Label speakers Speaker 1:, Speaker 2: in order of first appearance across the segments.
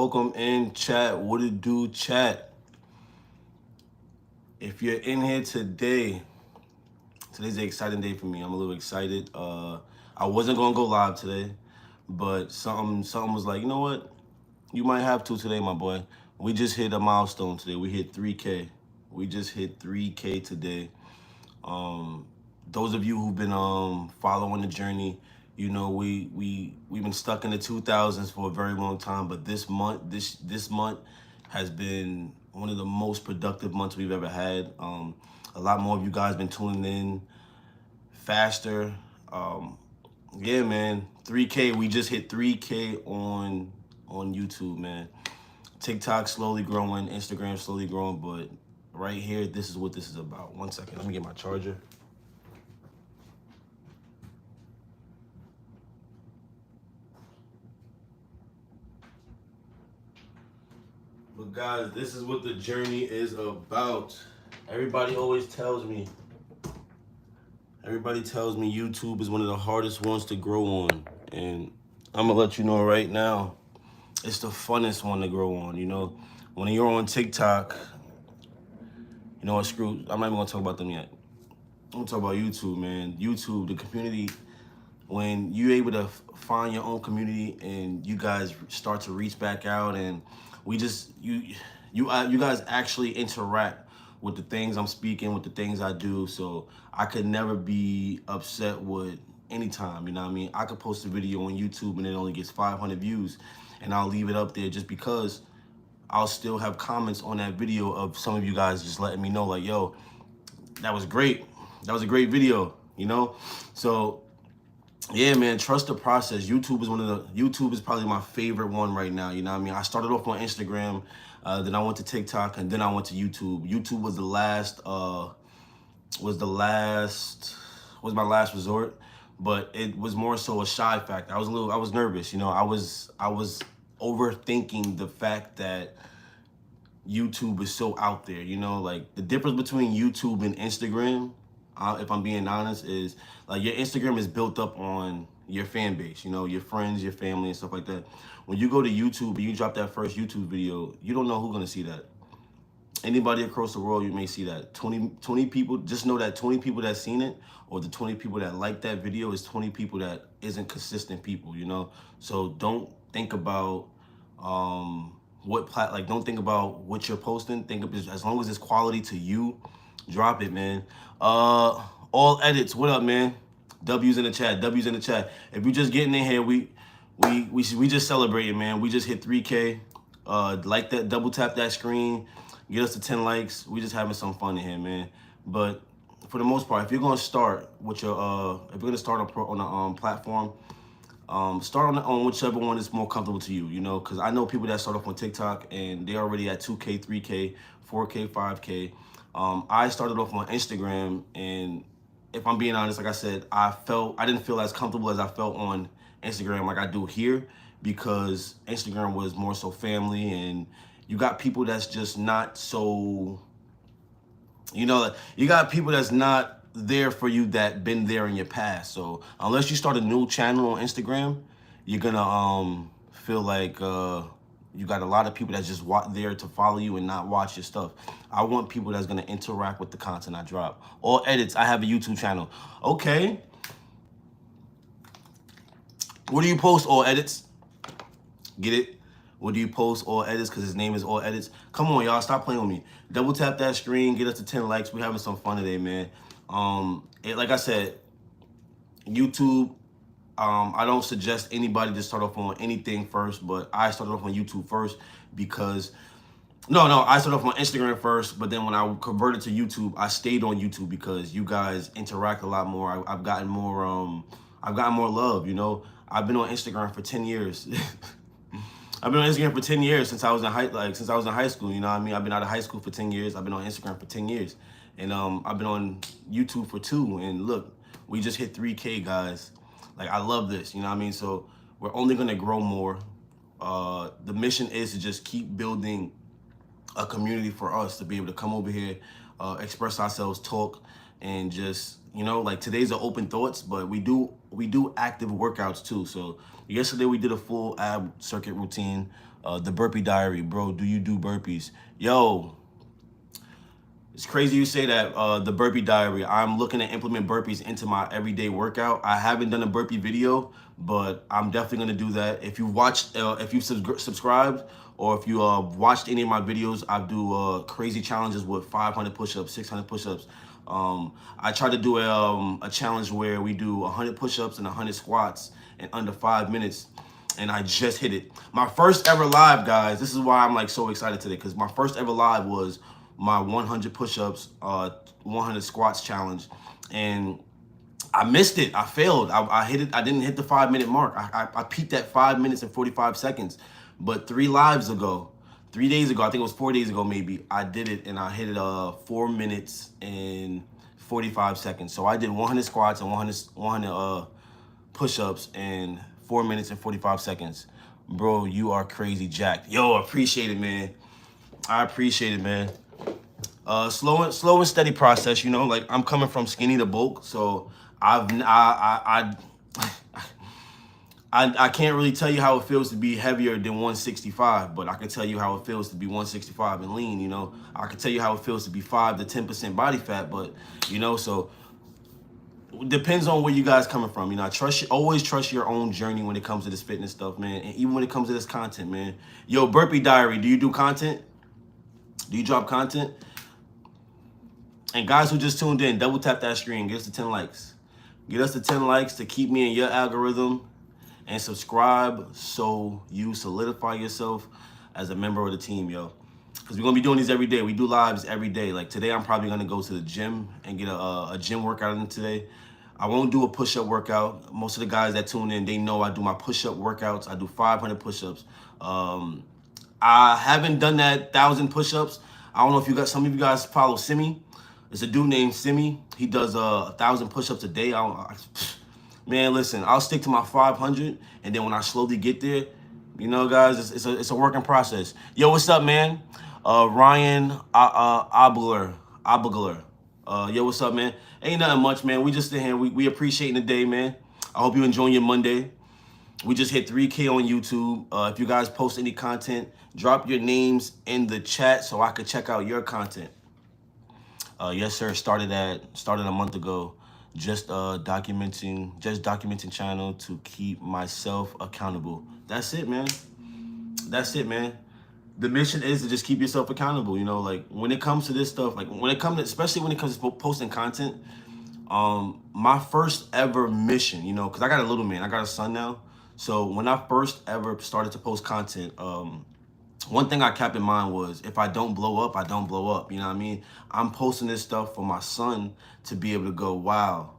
Speaker 1: welcome in chat. What it do, chat? If you're in here today, today's an exciting day for me. I'm a little excited. I wasn't gonna go live today, but something was like, you know what? You might have to today, my boy. We just hit a milestone today. We hit 3K. We just hit 3K today. Those of you who've been following the journey, you know we've been stuck in the 2000s for a very long time, but this month has been one of the most productive months we've ever had. A lot more of you guys been tuning in faster. Yeah, man, 3K. We just hit 3K on YouTube, man. TikTok slowly growing, Instagram slowly growing, but right here, this is what this is about. 1 second, let me get my charger. But guys, this is what the journey is about. Everybody tells me YouTube is one of the hardest ones to grow on. And I'm gonna let you know right now, it's the funnest one to grow on, you know? When you're on TikTok, you know what, screw, I'm not even gonna talk about them yet. I'm gonna talk about YouTube, man. YouTube, the community, when you're able to find your own community and you guys start to reach back out and you guys actually interact with the things I'm speaking, with the things I do. So I could never be upset with any time, you know what I mean? I could post a video on YouTube and it only gets 500 views and I'll leave it up there just because I'll still have comments on that video of some of you guys just letting me know like, yo, that was great. That was a great video, you know? So yeah, man, trust the process. YouTube is probably my favorite one right now. You know what I mean? I started off on Instagram, then I went to TikTok, and then I went to YouTube. YouTube was was my last resort, but it was more so a shy factor. I was nervous, you know. I was overthinking the fact that YouTube is so out there, you know, like the difference between YouTube and Instagram, if I'm being honest, is like your Instagram is built up on your fan base, you know, your friends, your family, and stuff like that. When you go to YouTube and you drop that first YouTube video, you don't know who's gonna see that. Anybody across the world, you may see that. 20 people, just know that 20 people that seen it, or the 20 people that like that video is 20 people that isn't consistent people, you know? So don't think about, don't think about what you're posting. Think of it as long as it's quality to you, drop it, man. All edits, what up, man? W's in the chat. If you're just getting in here, we just celebrating, man. We just hit 3K. Like that, double tap that screen, get us to 10 likes. We just having some fun in here, man. But for the most part, if you're gonna start with your if you're gonna start on a platform, start on whichever one is more comfortable to you, you know, because I know people that start off on TikTok and they're already at 2K, 3K, 4K, 5K. I started off on Instagram, and if I'm being honest, like I said, I didn't feel as comfortable as I felt on Instagram like I do here, because Instagram was more so family, and you got people that's just not so, you know, you got people that's not there for you that been there in your past. So unless you start a new channel on Instagram, you're gonna feel like you got a lot of people that's just there to follow you and not watch your stuff. I want people that's gonna interact with the content I drop. All edits, I have a YouTube channel. Okay. What do you post, all edits? Get it? What do you post, all edits? Because his name is all edits. Come on, y'all, stop playing with me. Double tap that screen, get us to 10 likes. We're having some fun today, man. Like I said, YouTube, I don't suggest anybody to start off on anything first, but I started off on YouTube first because, I started off on Instagram first, but then when I converted to YouTube, I stayed on YouTube because you guys interact a lot more. I've gotten more love, you know. I've been on Instagram for 10 years. I've been on Instagram for 10 years since I was in high school, you know what I mean? I've been out of high school for 10 years. I've been on Instagram for 10 years. And I've been on YouTube for 2. And look, we just hit 3K, guys. Like, I love this, you know what I mean? So we're only gonna grow more. The mission is to just keep building a community for us to be able to come over here, express ourselves, talk, and just, you know, like today's an open thoughts, but we do active workouts too. So yesterday we did a full ab circuit routine. The Burpee Diary, bro. Do you do burpees? Yo, it's crazy you say that, the Burpee Diary. I'm looking to implement burpees into my everyday workout. I haven't done a burpee video, but I'm definitely gonna do that. If you watched, if you subscribed, or if you watched any of my videos, I do crazy challenges with 500 push-ups, 600 push-ups. I try to do a challenge where we do 100 push-ups and 100 squats in under 5 minutes. And I just hit it. My first ever live, guys. This is why I'm like so excited today, because my first ever live was my 100 push-ups, 100 squats challenge, and I missed it. I failed. I hit it. I didn't hit the 5-minute mark. I peaked at 5 minutes and 45 seconds. But 3 days ago, I think it was 4 days ago maybe, I did it and I hit it 4 minutes and 45 seconds. So I did 100 squats and 100 push-ups in 4 minutes and 45 seconds. Bro, you are crazy jacked. Yo, appreciate it, man. I appreciate it, man. Slow and steady process, you know. Like, I'm coming from skinny to bulk, so I can't really tell you how it feels to be heavier than 165, but I can tell you how it feels to be 165 and lean, you know. I can tell you how it feels to be 5 to 10% body fat, but, you know, so depends on where you guys coming from. You know, always trust your own journey when it comes to this fitness stuff, man, and even when it comes to this content, man. Yo, Burpee Diary, do you do content? Do you drop content? And guys who just tuned in, double tap that screen. Get us to 10 likes. Get us to 10 likes to keep me in your algorithm, and subscribe so you solidify yourself as a member of the team, yo. Because we're going to be doing these every day. We do lives every day. Like today, I'm probably going to go to the gym and get a gym workout in today. I won't do a push-up workout. Most of the guys that tune in, they know I do my push-up workouts. I do 500 push-ups. I haven't done that 1,000 push-ups. I don't know if some of you guys follow Simi. It's a dude named Simi. He does 1,000 push-ups a day. Man, listen, I'll stick to my 500, and then when I slowly get there, you know, guys, it's a working process. Yo, what's up, man? Ryan Abler. Yo, what's up, man? Ain't nothing much, man. We just sit here. We appreciating the day, man. I hope you enjoying your Monday. We just hit 3K on YouTube. If you guys post any content, drop your names in the chat so I could check out your content. Yes, sir. Started a month ago. Just documenting channel to keep myself accountable. That's it, man. That's it, man. The mission is to just keep yourself accountable. You know, like when it comes to this stuff, like especially when it comes to posting content, my first ever mission, you know, because I got a little man, I got a son now. So when I first ever started to post content, one thing I kept in mind was if I don't blow up, I don't blow up. You know what I mean? I'm posting this stuff for my son to be able to go, wow,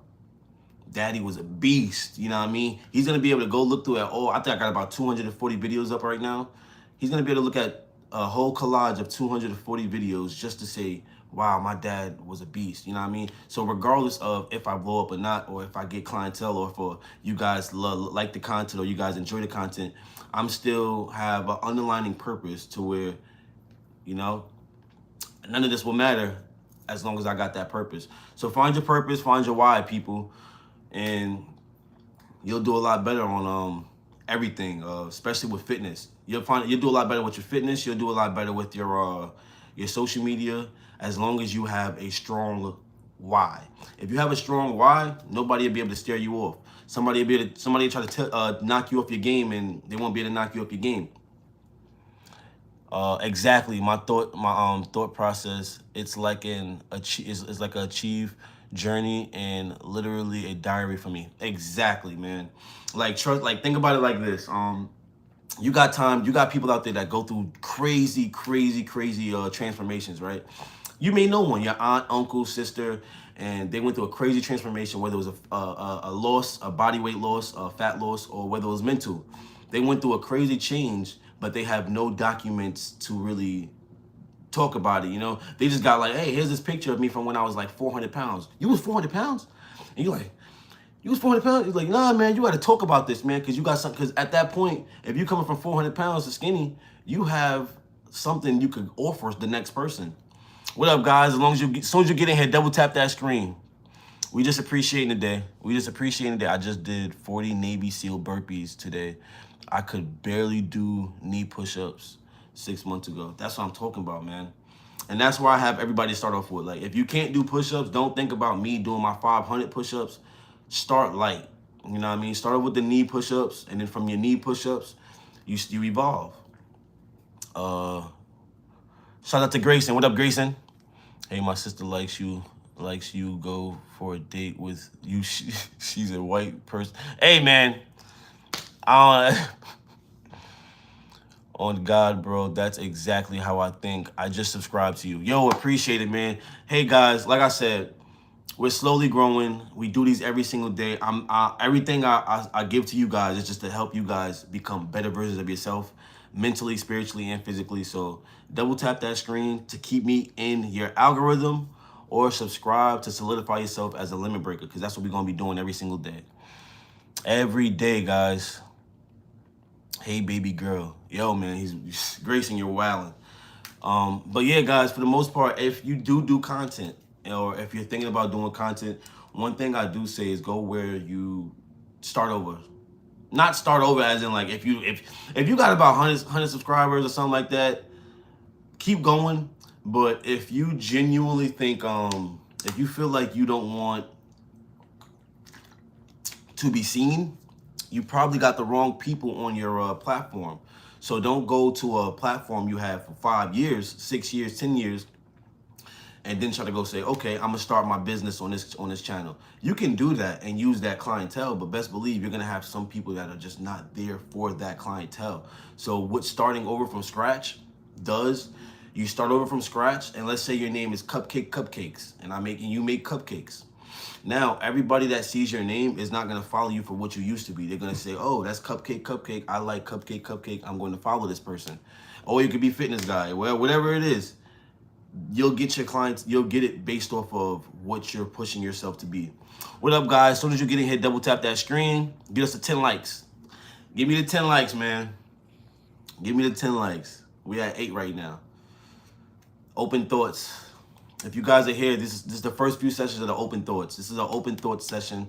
Speaker 1: daddy was a beast. You know what I mean? He's going to be able to go look through it. Oh, I think I got about 240 videos up right now. He's going to be able to look at a whole collage of 240 videos just to say, wow, my dad was a beast. You know what I mean? So regardless of if I blow up or not, or if I get clientele, or if you guys like the content or you guys enjoy the content, I'm still have an underlining purpose to where, you know, none of this will matter as long as I got that purpose. So find your purpose, find your why, people, and you'll do a lot better on everything, especially with fitness. You'll do a lot better with your fitness. You'll do a lot better with your social media, as long as you have a strong why. If you have a strong why, nobody will be able to steer you off. Somebody try to knock you off your game, and they won't be able to knock you off your game. Exactly. My thought process. It's like it's like a achieve journey and literally a diary for me. Exactly, man. Like think about it like this. You got people out there that go through crazy transformations, right? You may know one, your aunt, uncle, sister, and they went through a crazy transformation, whether it was a loss, a body weight loss, a fat loss, or whether it was mental. They went through a crazy change, but they have no documents to really talk about it, you know? They just got like, hey, here's this picture of me from when I was like 400 pounds. You was 400 pounds? And you're like, you was 400 pounds? You're like, nah, man, you got to talk about this, man, because you got something. Because at that point, if you're coming from 400 pounds to skinny, you have something you could offer the next person. What up, guys? As soon as you get in here, double tap that screen. We just appreciating the day. I just did 40 Navy SEAL burpees today. I could barely do knee push-ups 6 months ago. That's what I'm talking about, man. And that's where I have everybody start off with. Like, if you can't do push-ups, don't think about me doing my 500 push-ups. Start light. You know what I mean? Start with the knee push-ups, and then from your knee push-ups, you evolve. Shout out to Grayson. What up, Grayson? Hey, my sister likes you. Go for a date with you. She's a white person. Hey, man. On God, bro, that's exactly how I think. I just subscribed to you. Yo, appreciate it, man. Hey, guys, like I said, we're slowly growing. We do these every single day. Everything I give to you guys is just to help you guys become better versions of yourself, mentally, spiritually, and physically. So double tap that screen to keep me in your algorithm, or subscribe to solidify yourself as a limit breaker, because that's what we're going to be doing every single day. Every day, guys. Hey, baby girl. Yo, man, he's Grayson, you're wilding. But yeah, guys, for the most part, if you do content, or if you're thinking about doing content, one thing I do say is go where you start over. Not start over as in like if you got about 100 subscribers or something like that, keep going. But if you genuinely think if you feel like you don't want to be seen, you probably got the wrong people on your platform. So don't go to a platform you have for 5 years, 6 years, 10 years, and then try to go say, okay, I'm gonna start my business on this channel. You can do that and use that clientele, but best believe you're gonna have some people that are just not there for that clientele. So what starting over from scratch does, you start over from scratch, and let's say your name is Cupcake Cupcakes, and you make cupcakes. Now, everybody that sees your name is not going to follow you for what you used to be. They're going to say, oh, that's Cupcake Cupcake. I like Cupcake Cupcake. I'm going to follow this person. Or you could be Fitness Guy. Well, whatever it is, you'll get your clients. You'll get it based off of what you're pushing yourself to be. What up, guys? As soon as you get in here, double tap that screen. Get us to 10 likes. Give me the 10 likes, man. Give me the 10 likes. We're at 8 right now. Open thoughts. If you guys are here, this is the first few sessions of the open thoughts. This is an open thoughts session.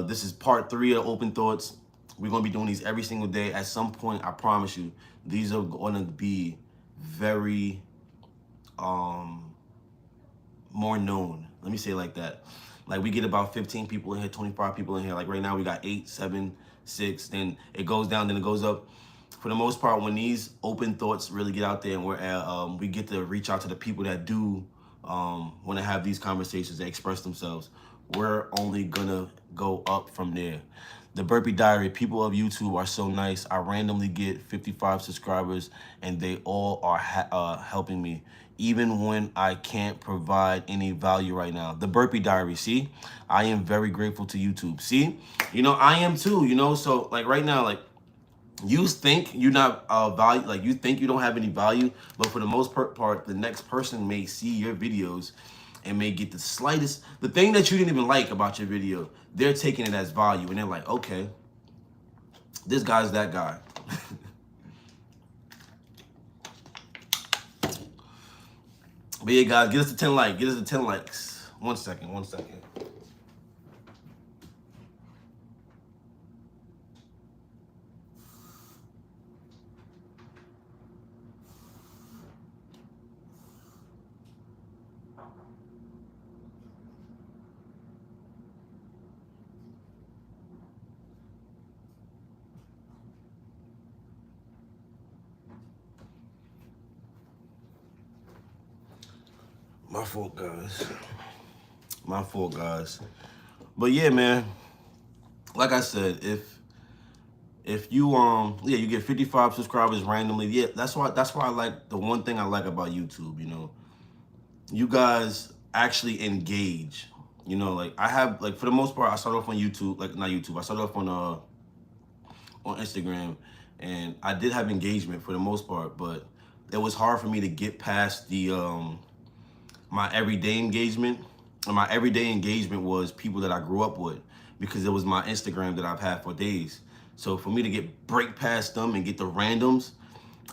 Speaker 1: This is part 3 of the open thoughts. We're going to be doing these every single day. At some point, I promise you, these are going to be very more known. Let me say it like that. Like, we get about 15 people in here, 25 people in here. Like right now, we got 8, 7, 6. Then it goes down, then it goes up. For the most part, when these open thoughts really get out there, and we get to reach out to the people that do want to have these conversations, they express themselves, we're only gonna go up from there. The Burpee Diary, people of YouTube are so nice. I randomly get 55 subscribers, and they all are helping me, even when I can't provide any value right now. The Burpee Diary, see? I am very grateful to YouTube. See? You know, I am too, you know? So, like, right now, like, you think you're not value, like you think you don't have any value, but for the most part, the next person may see your videos and may get the slightest, the thing that you didn't even like about your video, they're taking it as value, and they're like, okay, this guy's that guy. But yeah, guys, get us to 10 likes. Get us to 10 likes. One second. My fault, guys. My fault, guys. But yeah, man. Like I said, if you you get 55 subscribers randomly. Yeah, that's why I like, the one thing I like about YouTube, you know. You guys actually engage. You know, like I have, like, for the most part, I started off on YouTube, like not YouTube. I started off on Instagram, and I did have engagement for the most part, but it was hard for me to get past the my everyday engagement. And my everyday engagement was people that I grew up with, because it was my Instagram that I've had for days. So for me to break past them and get the randoms,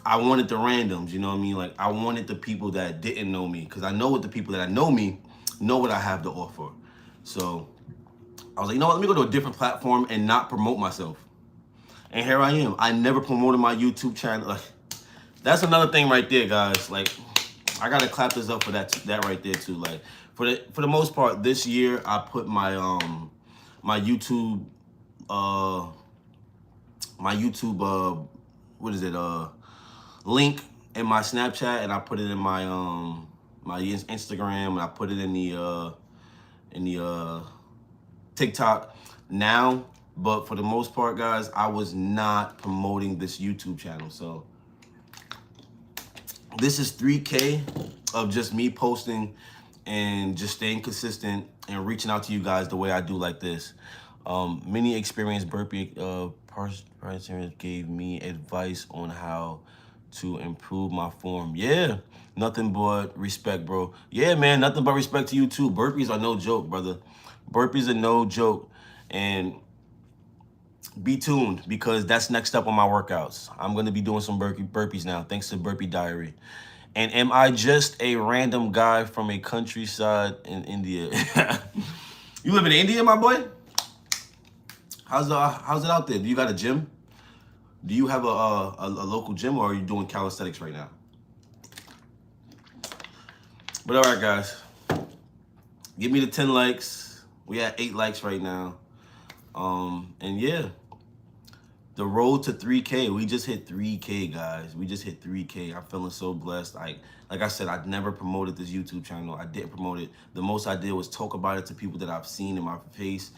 Speaker 1: I wanted the randoms, you know what I mean? Like, I wanted the people that didn't know me, because I know what the people that know me know what I have to offer. So I was like, you know what, let me go to a different platform and not promote myself. And here I am. I never promoted my YouTube channel. Like, that's another thing right there, guys. Like, I gotta clap this up for that right there too. Like, for the most part, this year I put my my YouTube what is it, link in my Snapchat, and I put it in my my Instagram, and I put it in the TikTok now. But for the most part, guys, I was not promoting this YouTube channel. So this is 3K of just me posting and just staying consistent and reaching out to you guys the way I do, like this. Many experienced burpee participants gave me advice on how to improve my form. Yeah, nothing but respect, bro. Yeah, man, nothing but respect to you too. Burpees are no joke, brother. Burpees are no joke. And be tuned, because that's next up on my workouts. I'm going to be doing some burpees now, thanks to Burpee Diary. And am I just a random guy from a countryside in India? You live in India, my boy? How's it out there? Do you got a gym? Do you have a local gym, or are you doing calisthenics right now? But all right, guys. Give me the 10 likes. We at 8 likes right now. And yeah, the road to 3K. We just hit 3K, guys. We just hit 3K. I'm feeling so blessed. Like I said, I never promoted this YouTube channel. I didn't promote it. The most I did was talk about it to people that I've seen in my face.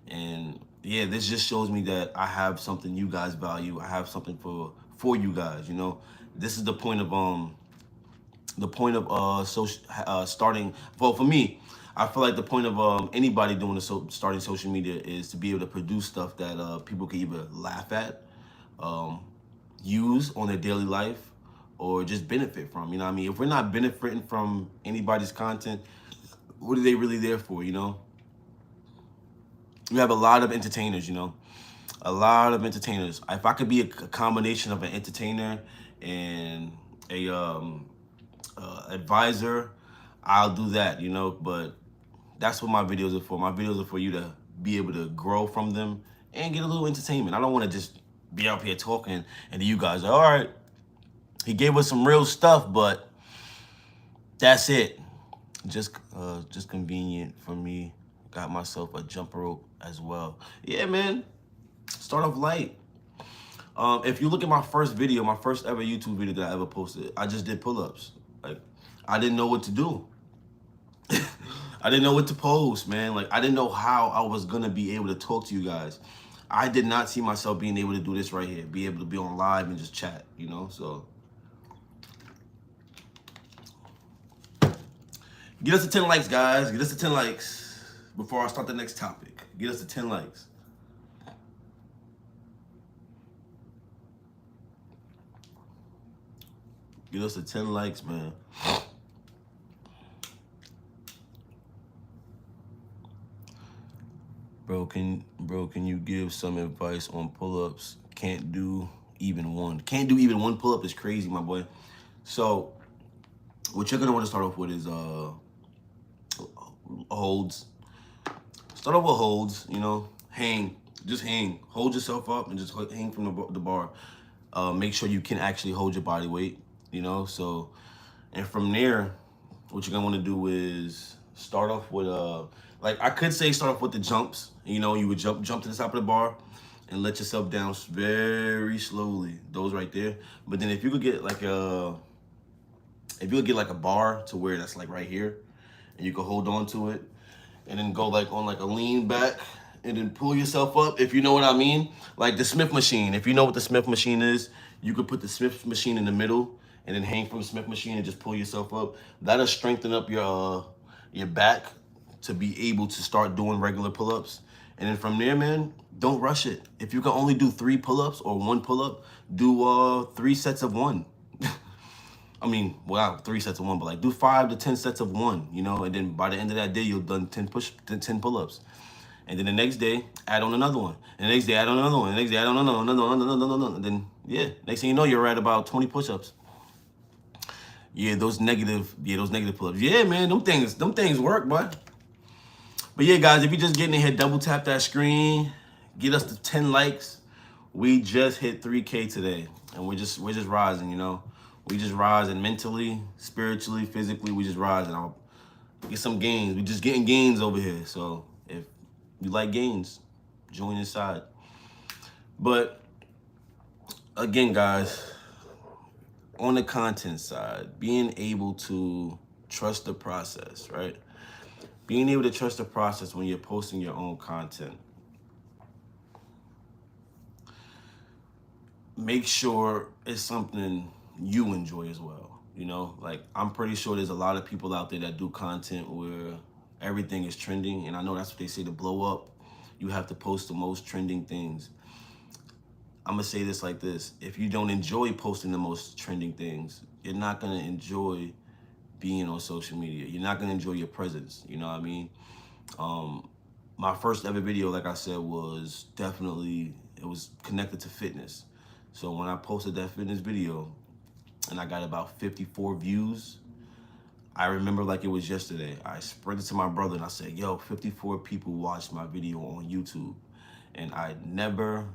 Speaker 1: And yeah, this just shows me that I have something you guys value. I have something for you guys, you know. This is the point of starting. Well, for me, I feel like the point of anybody doing starting social media is to be able to produce stuff that people can either laugh at, use on their daily life, or just benefit from. You know what I mean? If we're not benefiting from anybody's content, what are they really there for, you know? We have a lot of entertainers, you know? A lot of entertainers. If I could be a combination of an entertainer and a advisor, I'll do that, you know? But that's what my videos are for. My videos are for you to be able to grow from them and get a little entertainment. I don't want to just be up here talking and you guys are, all right, he gave us some real stuff, but that's it. Just convenient for me. Got myself a jump rope as well. Yeah, man. Start off light. If you look at my first video, my first ever YouTube video that I ever posted, I just did pull-ups. Like, I didn't know what to do. I didn't know what to post, man. Like, I didn't know how I was gonna be able to talk to you guys. I did not see myself being able to do this right here, be able to be on live and just chat, you know? So get us to 10 likes, guys. Get us to 10 likes before I start the next topic. Get us to 10 likes. Get us to 10 likes, man. Bro, can you give some advice on pull-ups? Can't do even one. Can't do even one pull-up is crazy, my boy. So what you're gonna want to start off with is holds. Start off with holds, you know, hang. Just hang. Hold yourself up and just hang from the bar. Make sure you can actually hold your body weight, you know. So, and from there, what you're gonna want to do is start off with like I could say start off with the jumps. You know, you would jump to the top of the bar and let yourself down very slowly. Those right there. But then if you could get like a bar to where that's like right here, and you can hold on to it, and then go like on like a lean back, and then pull yourself up, if you know what I mean. Like the Smith machine. If you know what the Smith machine is, you could put the Smith machine in the middle and then hang from the Smith machine and just pull yourself up. That'll strengthen up your back to be able to start doing regular pull-ups. And then from there, man, don't rush it. If you can only do 3 pull-ups or 1 pull-up, do 3 sets of 1. I mean, well, not 3 sets of 1, but like do 5 to 10 sets of 1, you know, and then by the end of that day, you've done 10 pull-ups. And then the next day, add on another one. And the next day, add on another one. And the next day, add on another one. And then, yeah, next thing you know, you're at about 20 push-ups. Yeah, those negative pull-ups. Yeah, man, them things work, boy. But yeah, guys, if you're just getting in here, double tap that screen. Get us to 10 likes. We just hit 3K today, and we're just rising, you know. We just rising mentally, spiritually, physically. We just rising. I'll get some gains. We just getting gains over here. So if you like gains, join inside. But again, guys, on the content side, being able to trust the process, right? Being able to trust the process when you're posting your own content. Make sure it's something you enjoy as well. You know, like I'm pretty sure there's a lot of people out there that do content where everything is trending, and I know that's what they say, to blow up, you have to post the most trending things. I'm gonna say this like this: if you don't enjoy posting the most trending things, you're not gonna enjoy being on social media. You're not gonna enjoy your presence. You know what I mean? My first ever video, like I said, was definitely, it was connected to fitness. So when I posted that fitness video and I got about 54 views, I remember like it was yesterday. I sprinted to my brother and I said, yo, 54 people watched my video on YouTube. And I never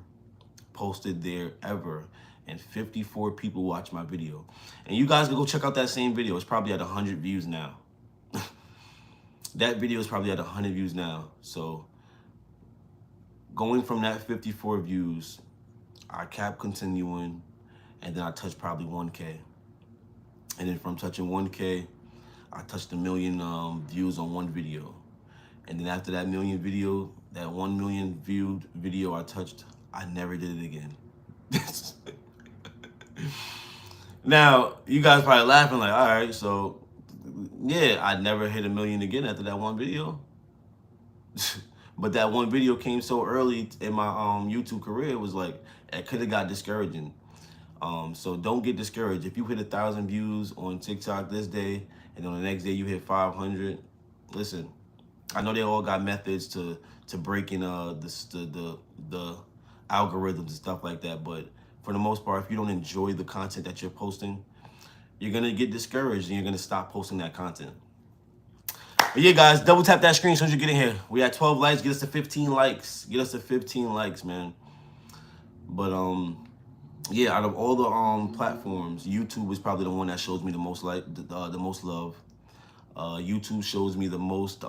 Speaker 1: posted there ever. And 54 people watched my video. And you guys can go check out that same video. It's probably at 100 views now. That video is probably at 100 views now. So going from that 54 views, I kept continuing, and then I touched probably 1K. And then from touching 1K, I touched 1 million views on one video. And then after that 1 million viewed video I touched, I never did it again. Now, you guys probably laughing like, all right, so yeah, I never hit 1 million again after that one video. But that one video came so early in my YouTube career, it was like, it could have got discouraging. So don't get discouraged. If you hit 1,000 views on TikTok this day, and on the next day you hit 500, listen, I know they all got methods to breaking the algorithms and stuff like that, but for the most part, if you don't enjoy the content that you're posting, you're gonna get discouraged and you're gonna stop posting that content. But yeah, guys, double tap that screen as soon as you get in here. We at 12 likes. Get us to 15 likes. Get us to 15 likes, man. But yeah, out of all the platforms, YouTube is probably the one that shows me the most the most love. YouTube shows me the most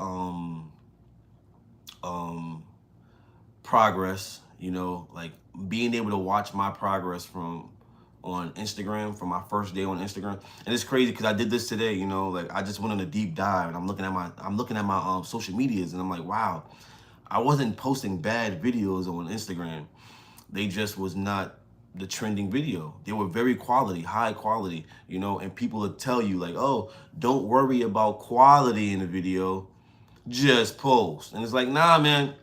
Speaker 1: progress. You know, like being able to watch my progress on Instagram, from my first day on Instagram. And it's crazy because I did this today, you know, like I just went on a deep dive and I'm looking at my social medias, and I'm like, wow, I wasn't posting bad videos on Instagram. They just was not the trending video. They were very high quality, you know, and people would tell you like, oh, don't worry about quality in the video, just post. And it's like, nah, man,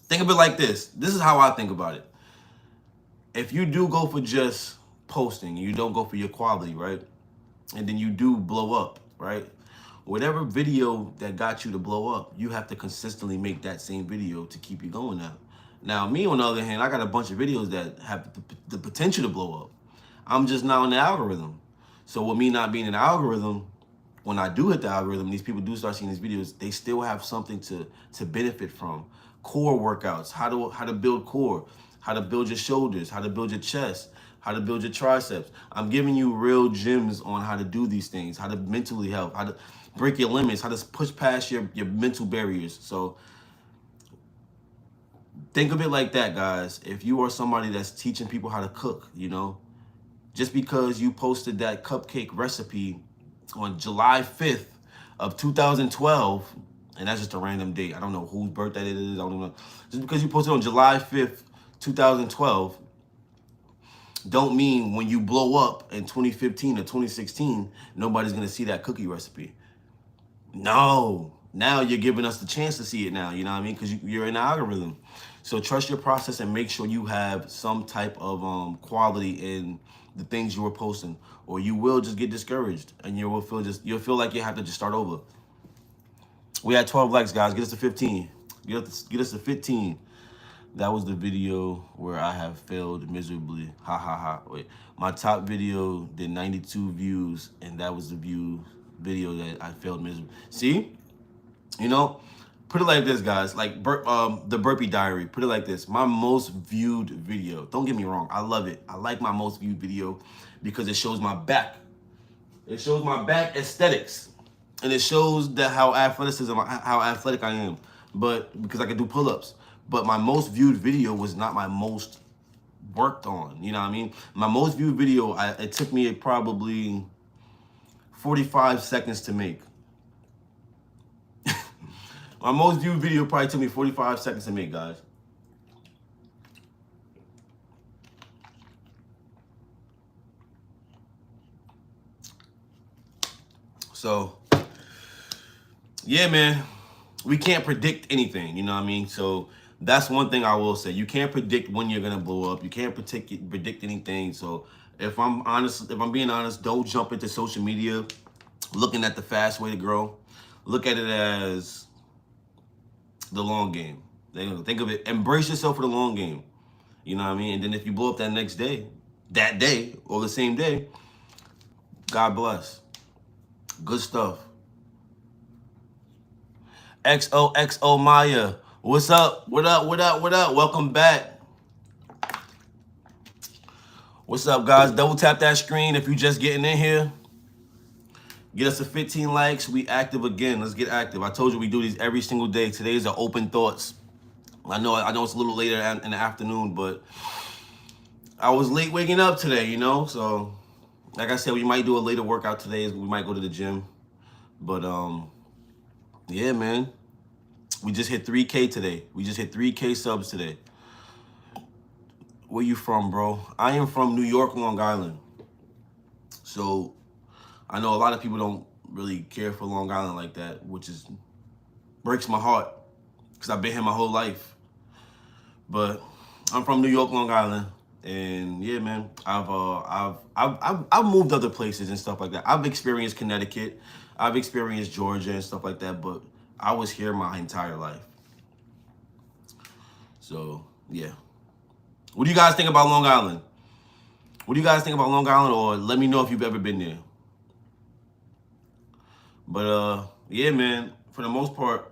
Speaker 1: think of it like this. This is how I think about it. If you do go for just posting, you don't go for your quality, right? And then you do blow up, right? Whatever video that got you to blow up, you have to consistently make that same video to keep you going now. Now, me, on the other hand, I got a bunch of videos that have the potential to blow up. I'm just not in the algorithm. So with me not being in the algorithm, when I do hit the algorithm, these people do start seeing these videos, they still have something to benefit from. Core workouts, how to build core, how to build your shoulders, how to build your chest, how to build your triceps. I'm giving you real gems on how to do these things, how to mentally help, how to break your limits, how to push past your mental barriers. So think of it like that, guys. If you are somebody that's teaching people how to cook, you know, just because you posted that cupcake recipe on July 5th of 2012, and that's just a random date. I don't know whose birthday it is. I don't know. Just because you posted on July 5th, 2012, don't mean when you blow up in 2015 or 2016, nobody's going to see that cookie recipe. No. Now you're giving us the chance to see it now, you know what I mean? Because you're in the algorithm. So trust your process and make sure you have some type of quality in the things you are posting, or you will just get discouraged and you'll feel like you have to just start over. We had 12 likes, guys. Get us to 15. Get us to 15. That was the video where I have failed miserably. Ha ha ha. Wait, my top video did 92 views, and that was the video that I failed miserably. See, you know, Put it like this, guys. Like the Burpee Diary. Put it like this. My most viewed video. Don't get me wrong. I love it. I like my most viewed video because it shows my back. It shows my back aesthetics, and it shows that how athletic I am. But because I can do pull-ups. But my most viewed video was not my most worked on. You know what I mean? My most viewed video, it took me probably 45 seconds to make. My most viewed video probably took me 45 seconds to make, guys. So, yeah, man, we can't predict anything, you know what I mean? So that's one thing I will say. You can't predict when you're gonna blow up. You can't predict anything. So if I'm being honest, don't jump into social media looking at the fast way to grow. Look at it as the long game. Think of it, embrace yourself for the long game. You know what I mean? And then if you blow up that next day, that day, or the same day, God bless. Good stuff. XOXO Maya. What's up? What up? What up? What up? Welcome back. What's up, guys? Double tap that screen if you're just getting in here. Get us to 15 likes. We active again. Let's get active. I told you we do these every single day. Today's are open thoughts. I know it's a little later in the afternoon, but I was late waking up today, you know? So, like I said, we might do a later workout today. We might go to the gym. But, yeah, man. We just hit 3K today. We just hit 3K subs today. Where you from, bro? I am from New York, Long Island. So, I know a lot of people don't really care for Long Island like that, which breaks my heart because I've been here my whole life. But I'm from New York, Long Island, and yeah, man, I've moved other places and stuff like that. I've experienced Connecticut, I've experienced Georgia and stuff like that, but I was here my entire life. So yeah, what do you guys think about Long Island? What do you guys think about Long Island? Or let me know if you've ever been there. But yeah, man, for the most part,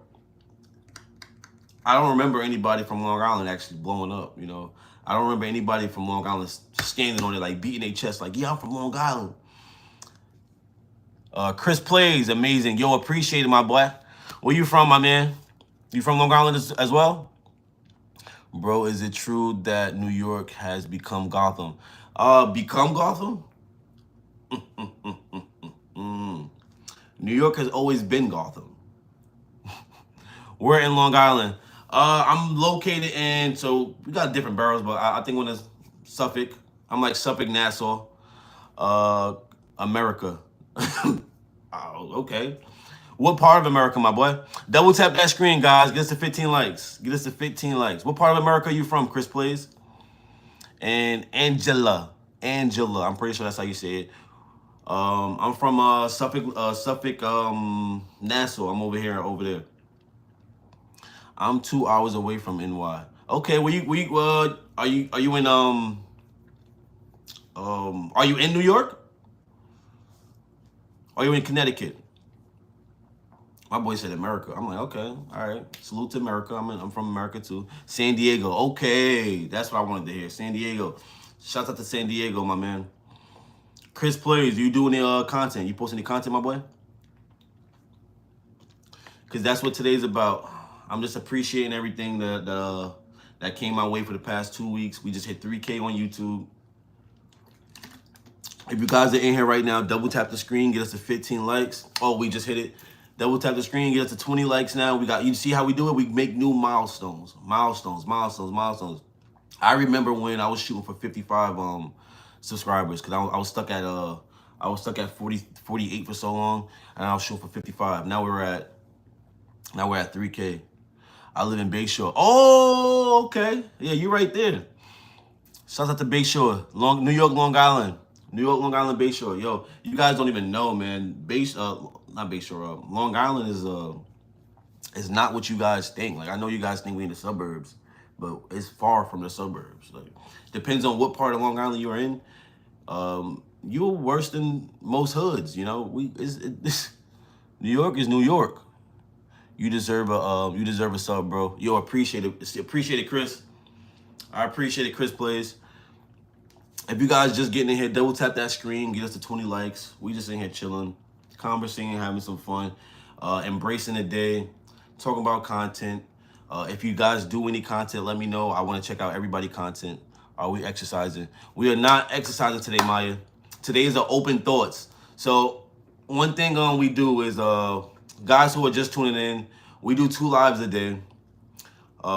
Speaker 1: I don't remember anybody from Long Island actually blowing up, you know. I don't remember anybody from Long Island standing on it, like beating their chest, like, yeah, I'm from Long Island. Chris Plays, amazing. Yo, appreciate it, my boy. Where you from, my man? You from Long Island as well? Bro, is it true that New York has become Gotham? Become Gotham? New York has always been Gotham. We're in Long Island. I'm located in, so we got different boroughs, but I think when it's Suffolk, I'm like Suffolk, Nassau, America. Oh, okay. What part of America, my boy? Double tap that screen, guys. Get us to 15 likes. Get us to 15 likes. What part of America are you from, Chris, please? And Angela. I'm pretty sure that's how you say it. I'm from Suffolk, Nassau. I'm over there. I'm 2 hours away from NY. Okay, are you in are you in New York? Are you in Connecticut? My boy said America. I'm like, okay, all right. Salute to America. I'm from America too. San Diego. Okay, that's what I wanted to hear. San Diego. Shout out to San Diego, my man. Chris Plays, you doing any content? You posting any content, my boy? Because that's what today's about. I'm just appreciating everything that came my way for the past 2 weeks. We just hit 3K on YouTube. If you guys are in here right now, double tap the screen, get us to 15 likes. Oh, we just hit it. Double tap the screen, get us to 20 likes now. You see how we do it? We make new milestones. Milestones. I remember when I was shooting for 55 subscribers, because I was stuck at 48 for so long, and I was shooting for 55. Now we're at 3K. I live in Bayshore. Oh, okay. Yeah, you're right there. Shout out to Bayshore, New York, Long Island. New York, Long Island, Bayshore. Yo, you guys don't even know, man. Not Bayshore. Long Island is not what you guys think. Like, I know you guys think we in the suburbs, but it's far from the suburbs. Like, depends on what part of Long Island you're in. You're worse than most hoods. You know, New York is New York. You deserve a sub, bro. Yo, appreciate it. Appreciate it, Chris. I appreciate it, Chris Plays. If you guys just getting in here, double tap that screen, get us to 20 likes. We just in here chilling, conversing, having some fun, embracing the day, talking about content. If you guys do any content, let me know. I want to check out everybody content. Are we exercising? We are not exercising today, Maya. Today is the open thoughts. So one thing we do is guys who are just tuning in, we do 2 lives a day.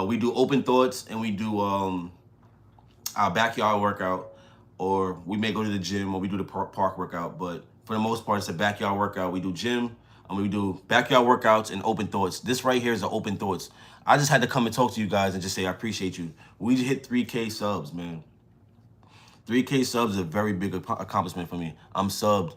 Speaker 1: We do open thoughts and we do our backyard workout, or we may go to the gym or we do the park workout. But for the most part, it's a backyard workout. We do gym and we do backyard workouts and open thoughts. This right here is the open thoughts. I just had to come and talk to you guys and just say I appreciate you. We just hit 3K subs, man. 3K subs is a very big accomplishment for me. I'm subbed.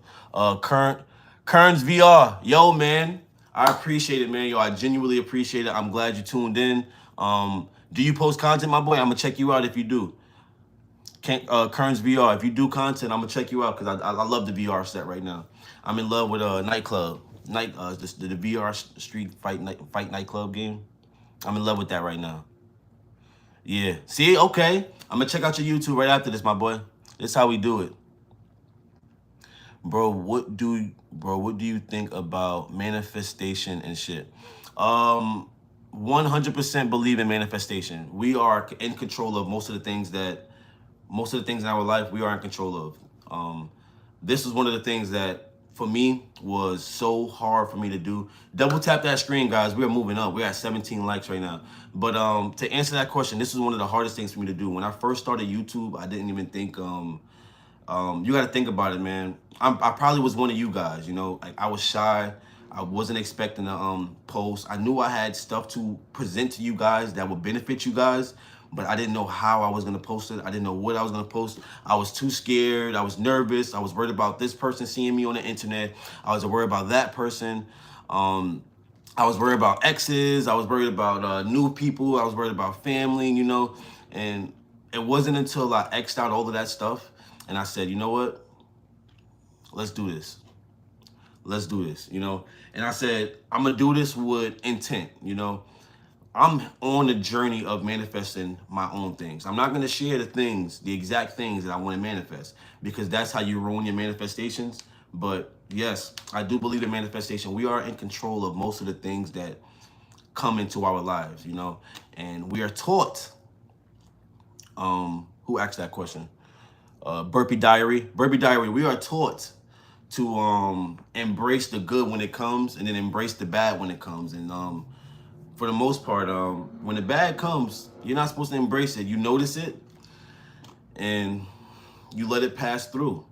Speaker 1: Kearns VR, yo, man, I appreciate it, man. Yo, I genuinely appreciate it. I'm glad you tuned in. Do you post content, my boy? I'm gonna check you out if you do. Kearns VR, if you do content, I'm gonna check you out because I love the VR set right now. I'm in love with Nightclub, the VR Street Fight Nightclub game. I'm in love with that right now. Yeah. See, okay. I'm gonna check out your YouTube right after this, my boy. This is how we do it. Bro, what do you think about manifestation and shit? 100% believe in manifestation. We are in control of most of the things in our life we are in control of. This is one of the things that for me was so hard for me to do. Double tap that screen, guys. We are moving up. We're at 17 likes right now. But to answer that question, this is one of the hardest things for me to do. When I first started YouTube, I didn't even think you got to think about it, man. I probably was one of you guys, you know. Like, I was shy. I wasn't expecting to post. I knew I had stuff to present to you guys that would benefit you guys, but I didn't know how I was going to post it. I didn't know what I was going to post. I was too scared. I was nervous. I was worried about this person seeing me on the internet. I was worried about that person. I was worried about exes. I was worried about new people. I was worried about family, you know. And it wasn't until I X'd out all of that stuff and I said, you know what? Let's do this. Let's do this, you know. And I said, I'm going to do this with intent, you know. I'm on the journey of manifesting my own things. I'm not going to share the exact things that I want to manifest, because that's how you ruin your manifestations. But yes, I do believe in manifestation. We are in control of most of the things that come into our lives, you know, and we are taught. Who asked that question? Burpee Diary. We are taught to embrace the good when it comes and then embrace the bad when it comes. And for the most part, when the bad comes, you're not supposed to embrace it. You notice it and you let it pass through.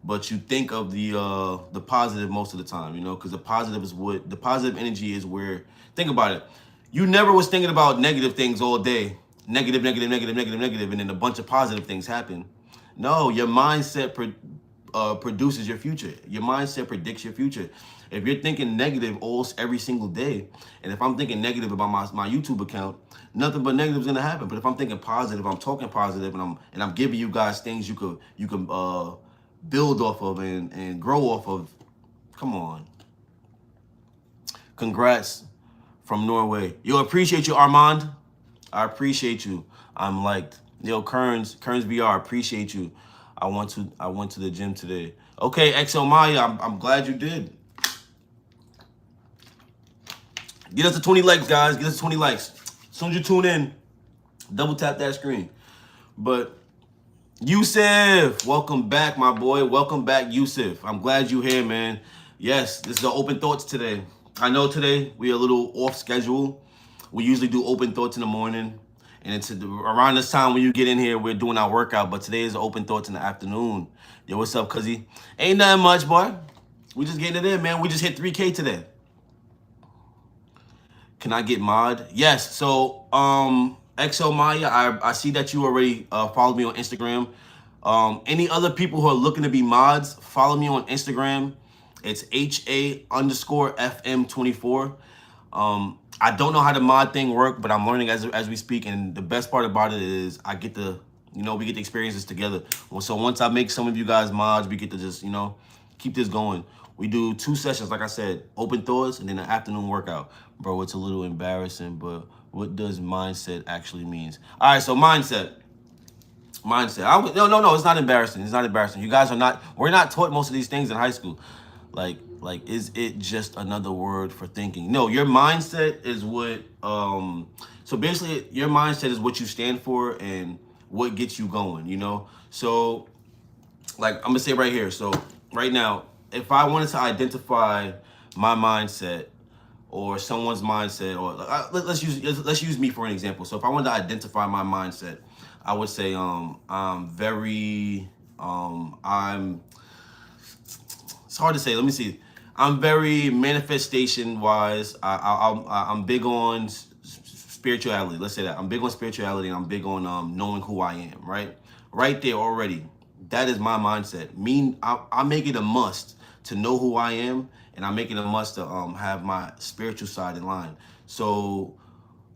Speaker 1: But you think of the positive most of the time, you know, because the positive energy is where, think about it. You never was thinking about negative things all day. Negative, and then a bunch of positive things happen. No, your mindset produces your future. Your mindset predicts your future. If you're thinking negative every single day, and if I'm thinking negative about my YouTube account, nothing but negative is gonna happen. But if I'm thinking positive, I'm talking positive, and I'm giving you guys things you can build off of and grow off of. Come on. Congrats from Norway. Yo, appreciate you, Armand. I appreciate you. I'm liked. Yo, Kearns VR, appreciate you. I went to the gym today. Okay, XL Maya, I'm glad you did. Get us to 20 likes, guys. Get us to 20 likes. As soon as you tune in, double tap that screen. But Yusuf, welcome back, my boy. Welcome back, Yusuf. I'm glad you're here, man. Yes, this is the open thoughts today. I know today we're a little off schedule. We usually do open thoughts in the morning. And it's around this time when you get in here, we're doing our workout. But today is open thoughts in the afternoon. Yo, what's up, cuzzy? Ain't nothing much, boy. We just getting it in, man. We just hit 3K today. Can I get mod? Yes. So, XO Maya, I see that you already followed me on Instagram. Any other people who are looking to be mods, follow me on Instagram. It's HA_FM24. I don't know how the mod thing work, but I'm learning as we speak. And the best part about it is I get to You know, we get to experience this together. Well, so once I make some of you guys mods, we get to just, you know, keep this going. We do 2 sessions, like I said, open thoughts and then an afternoon workout. Bro, it's a little embarrassing, but what does mindset actually means? All right, so mindset. Mindset. No, it's not embarrassing. It's not embarrassing. You guys are not, we're not taught most of these things in high school. Like, is it just another word for thinking? No, your mindset is what, so basically your mindset is what you stand for and what gets you going, you know? So, like, I'm gonna say right here. So, right now, if I wanted to identify my mindset or someone's mindset, or let's use me for an example. So, if I wanted to identify my mindset, I would say, I'm very, it's hard to say. Let me see. I'm very manifestation wise. I'm big on spirituality. Let's say that I'm big on spirituality. And I'm big on knowing who I am. Right there already. That is my mindset. I make it a must to know who I am, and I make it a must to have my spiritual side in line. So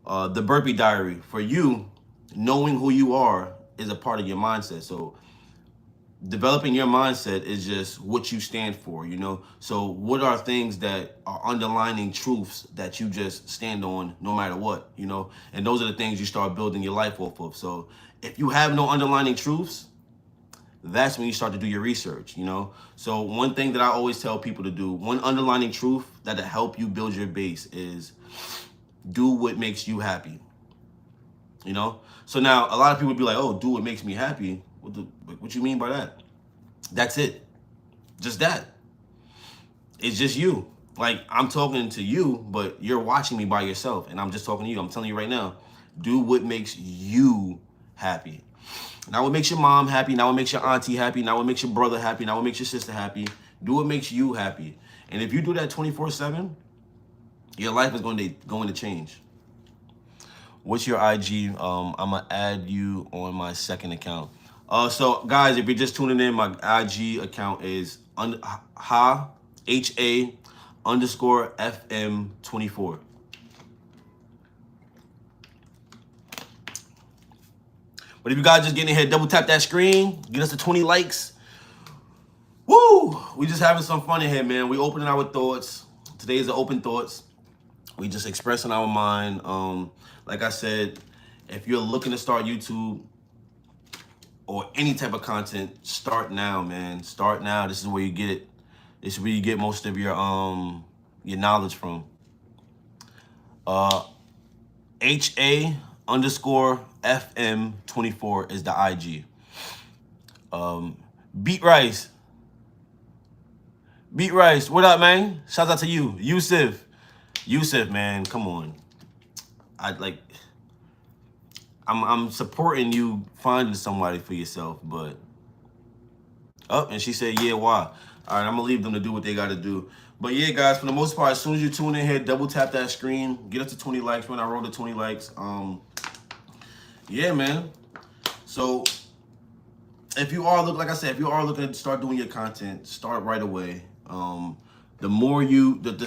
Speaker 1: the Burpee Diary, for you, knowing who you are is a part of your mindset. So developing your mindset is just what you stand for, you know? So what are things that are underlining truths that you just stand on no matter what, you know? And those are the things you start building your life off of. So if you have no underlining truths, that's when you start to do your research, you know? So one thing that I always tell people to do, one underlining truth that'll help you build your base is do what makes you happy, you know? So now a lot of people be like, oh, do what makes me happy. What you mean by that? That's it. Just that. It's just you. Like, I'm talking to you, but you're watching me by yourself, and I'm just talking to you. I'm telling you right now, do what makes you happy. Not what makes your mom happy, not what makes your auntie happy, not what makes your brother happy, not what makes your sister happy. Do what makes you happy. And if you do that 24/7, your life is going to change. What's your IG? I'm going to add you on my second account. So guys, if you're just tuning in, my IG account is HA_FM24. But if you guys just getting in here, double tap that screen, get us to 20 likes. Woo! We just having some fun in here, man. We opening our thoughts. Today is the open thoughts. We just expressing our mind. Like I said, if you're looking to start YouTube or any type of content, start now, man. Start now. This is where you get it. This is where you get most of your knowledge from. HA_FM24 is the IG. Beat Rice, what up, man? Shout out to you. Yusuf, man, come on. I'm supporting you finding somebody for yourself, but and she said, yeah, why? All right, I'm gonna leave them to do what they gotta do. But yeah, guys, for the most part, as soon as you tune in here, double tap that screen, get up to 20 likes. When I roll to 20 likes, yeah, man. So if you are looking to start doing your content, start right away. The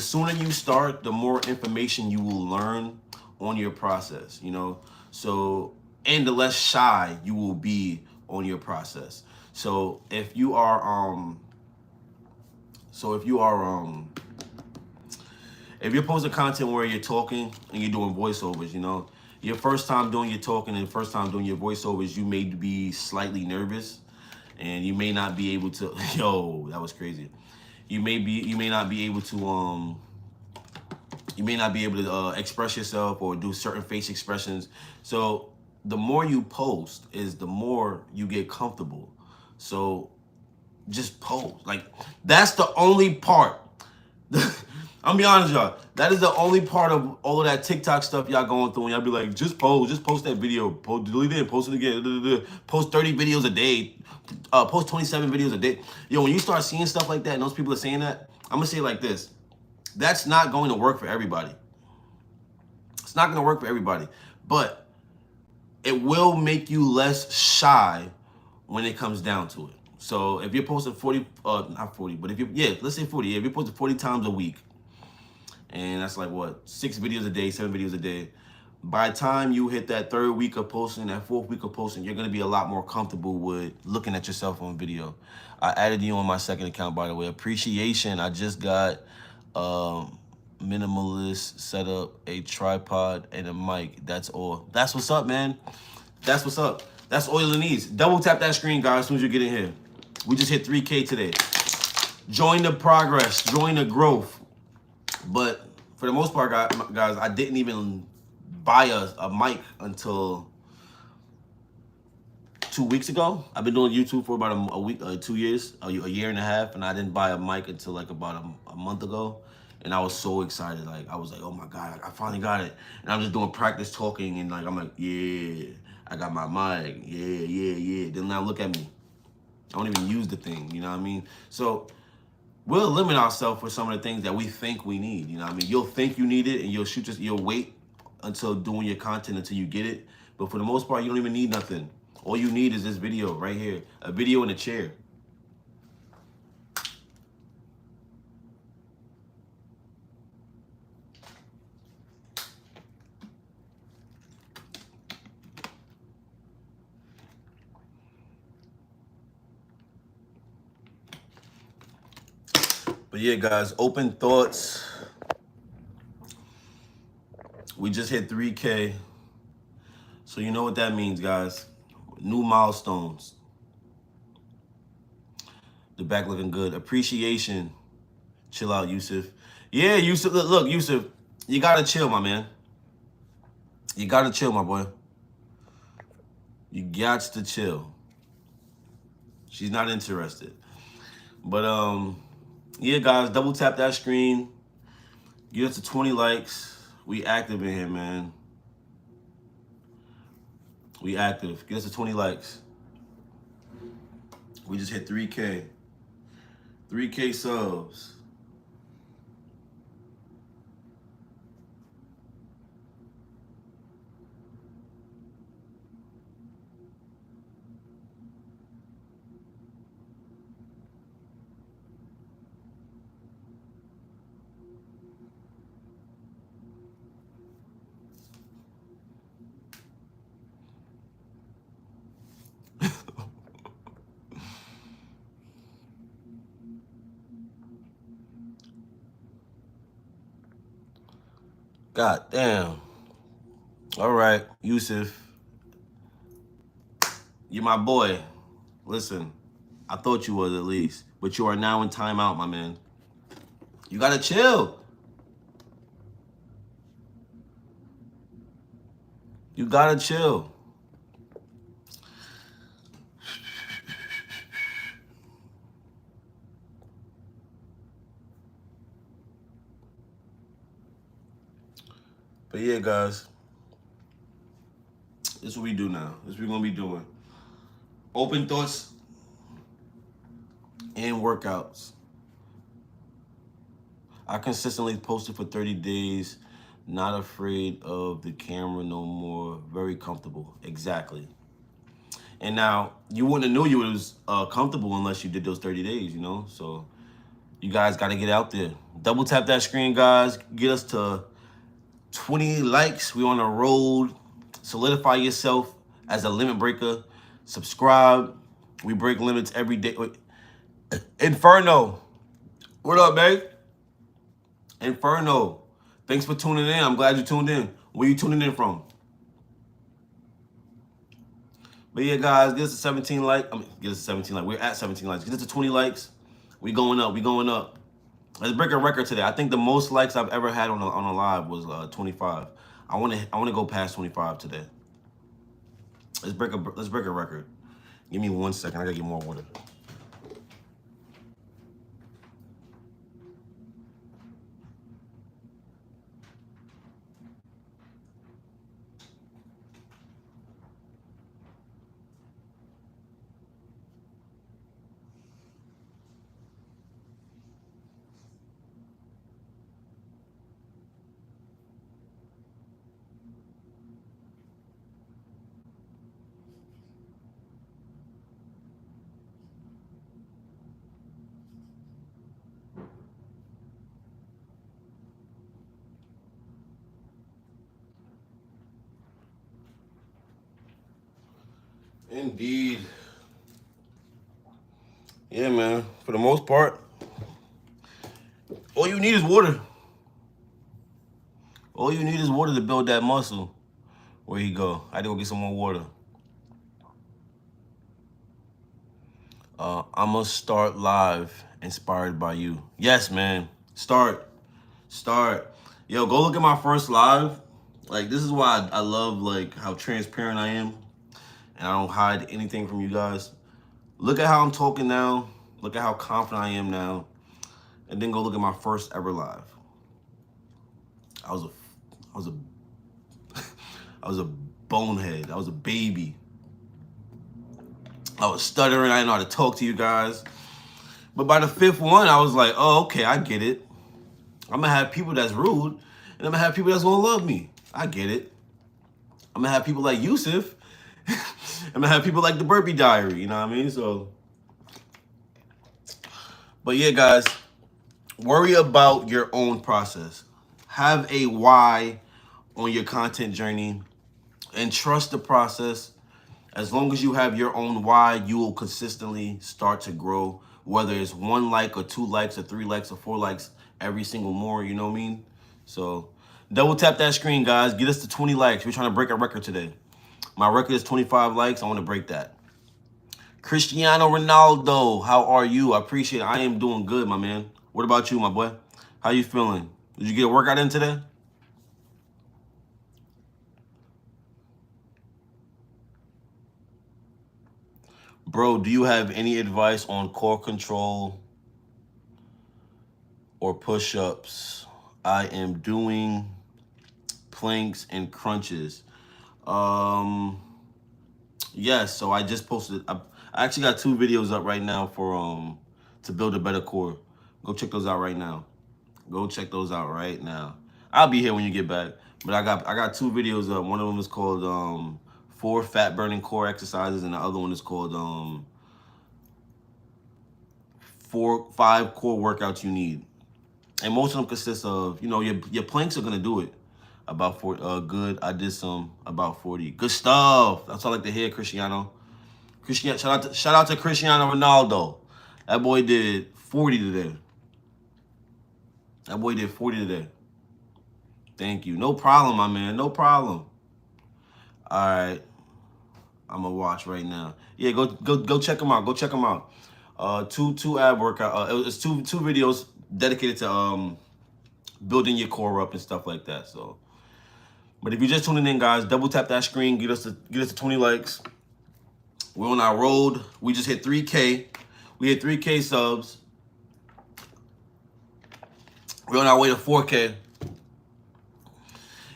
Speaker 1: sooner you start, the more information you will learn on your process, you know? So, and the less shy you will be on your process. So if you're posting content where you're talking and you're doing voiceovers, you know, your first time doing your talking and first time doing your voiceovers, you may be slightly nervous and you may not be able to, yo, that was crazy. You may not be able to express yourself or do certain face expressions. So the more you post is the more you get comfortable. So just post. Like, that's the only part. I'm be honest, y'all. That is the only part of all of that TikTok stuff y'all going through. And y'all be like, just post that video. Delete it, post it again. Post 30 videos a day. Post 27 videos a day. Yo, when you start seeing stuff like that and those people are saying that, I'm going to say it like this. That's not going to work for everybody. It's not going to work for everybody. But it will make you less shy when it comes down to it. So if you're posting 40, not 40, but let's say 40. If you're posting 40 times a week, and that's like what, 6 videos a day, 7 videos a day. By the time you hit that 3rd week of posting, that 4th week of posting, you're gonna be a lot more comfortable with looking at yourself on video. I added you on my 2nd account, by the way. Appreciation. I just got minimalist setup, a tripod, and a mic. That's all. That's what's up, man. That's what's up. That's all it needs. Double tap that screen, guys, as soon as you get in here. We just hit 3K today. Join the progress. Join the growth. But for the most part, guys, I didn't even buy a mic until 2 weeks ago. I've been doing YouTube for about a week, 2 years, a year and a half, and I didn't buy a mic until like about a month ago. And I was so excited. Like, I was like, oh my God, I finally got it. And I'm just doing practice talking, and like, I'm like, yeah, I got my mic. Yeah. Then now look at me. I don't even use the thing, you know what I mean? So we'll limit ourselves for some of the things that we think we need, you know what I mean? You'll think you need it, and you'll wait until doing your content until you get it. But for the most part, you don't even need nothing. All you need is this video right here, a video in a chair. But yeah, guys, open thoughts. We just hit 3K. So you know what that means, guys. New milestones. The back looking good. Appreciation. Chill out, Yusuf. Yeah, Yusuf. Look, Yusuf, you gotta chill, my man. You gotta chill, my boy. You got to chill. She's not interested. But yeah, guys, double tap that screen. Get us to 20 likes. We active in here, man. We active. Get us to 20 likes. We just hit 3K. 3K subs. God damn. All right, Yusuf. You're my boy. Listen, I thought you was at least. But you are now in timeout, my man. You gotta chill. You gotta chill. But yeah, guys. This is what we do now. This is what we're gonna be doing. Open thoughts and workouts. I consistently posted for 30 days. Not afraid of the camera no more. Very comfortable. Exactly. And now, you wouldn't have knew you was comfortable unless you did those 30 days, you know? So, you guys got to get out there. Double tap that screen, guys. Get us to 20 likes. We on the road. Solidify yourself as a limit breaker. Subscribe. We break limits every day. Wait. Inferno. What up, babe? Inferno. Thanks for tuning in. I'm glad you tuned in. Where you tuning in from? But yeah, guys, get us to 17 likes. Get us to 17 likes. We're at 17 likes. Get us to 20 likes. We going up. We going up. Let's break a record today. I think the most likes I've ever had on a live was 25. I want to go past 25 today. Let's break a record. Give me 1 second. I gotta get more water. Indeed. Yeah, man. For the most part, all you need is water. All you need is water to build that muscle. Where you go? I had to go get some more water. I'm gonna start live inspired by you. Yes, man. Start. Yo, go look at my first live. Like, this is why I love, like, how transparent I am. And I don't hide anything from you guys. Look at how I'm talking now. Look at how confident I am now. And then go look at my first ever live. I was a I was a bonehead. I was a baby. I was stuttering. I didn't know how to talk to you guys. But by the fifth one, I was like, oh, okay, I get it. I'm gonna have people that's rude, and I'm gonna have people that's gonna love me. I get it. I'm gonna have people like Yusuf. I'm gonna have people like the Burpee Diary. You know what I mean? So, but yeah, guys, worry about your own process. Have a why on your content journey, and trust the process. As long as you have your own why, you will consistently start to grow. Whether it's 1 like or 2 likes or 3 likes or 4 likes every single more, you know what I mean? So double tap that screen, guys. Get us to 20 likes. We're trying to break a record today. My record is 25 likes. I want to break that. Cristiano Ronaldo, how are you? I appreciate it. I am doing good, my man. What about you, my boy? How you feeling? Did you get a workout in today? Bro, do you have any advice on core control or push-ups? I am doing planks and crunches. Yes, so I just posted. I actually got 2 videos up right now for to build a better core. Go check those out right now. Go check those out right now. I'll be here when you get back. But I got 2 videos up. One of them is called 4 fat burning core exercises, and the other one is called 5 core workouts you need. And most of them consist of, you know, your planks are gonna do it. About 4 good. I did some about 40. Good stuff. That's all I like to hear, Cristiano. Shout out to Cristiano Ronaldo. That boy did 40 today. That boy did 40 today. Thank you. No problem, my man. No problem. All right. I'm gonna watch right now. Yeah, go check him out. Go check him out. Two ab workout. It's two videos dedicated to building your core up and stuff like that. So, but if you're just tuning in, guys, double tap that screen. Get us to 20 likes. We're on our road. We just hit 3K. We hit 3K subs. We're on our way to 4K.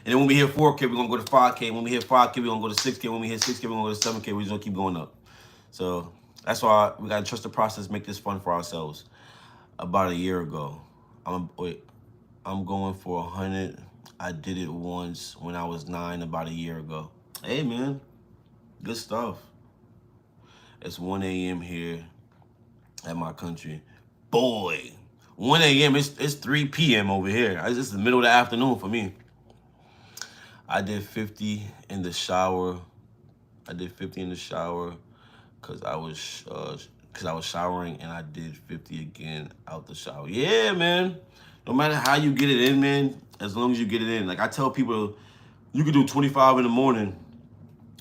Speaker 1: And then when we hit 4K, we're going to go to 5K. When we hit 5K, we're going to go to 6K. When we hit 6K, we're going to go to 7K. We're just going to keep going up. So that's why we got to trust the process, make this fun for ourselves. About a year ago, I'm going for 100. I did it once when I was 9 about a year ago. Hey, man. Good stuff. It's 1 a.m. here at my country. Boy, 1 a.m. It's 3 p.m. over here. It's the middle of the afternoon for me. I did 50 in the shower. Because I was showering, and I did 50 again out the shower. Yeah, man. No matter how you get it in, man, as long as you get it in. Like, I tell people, you can do 25 in the morning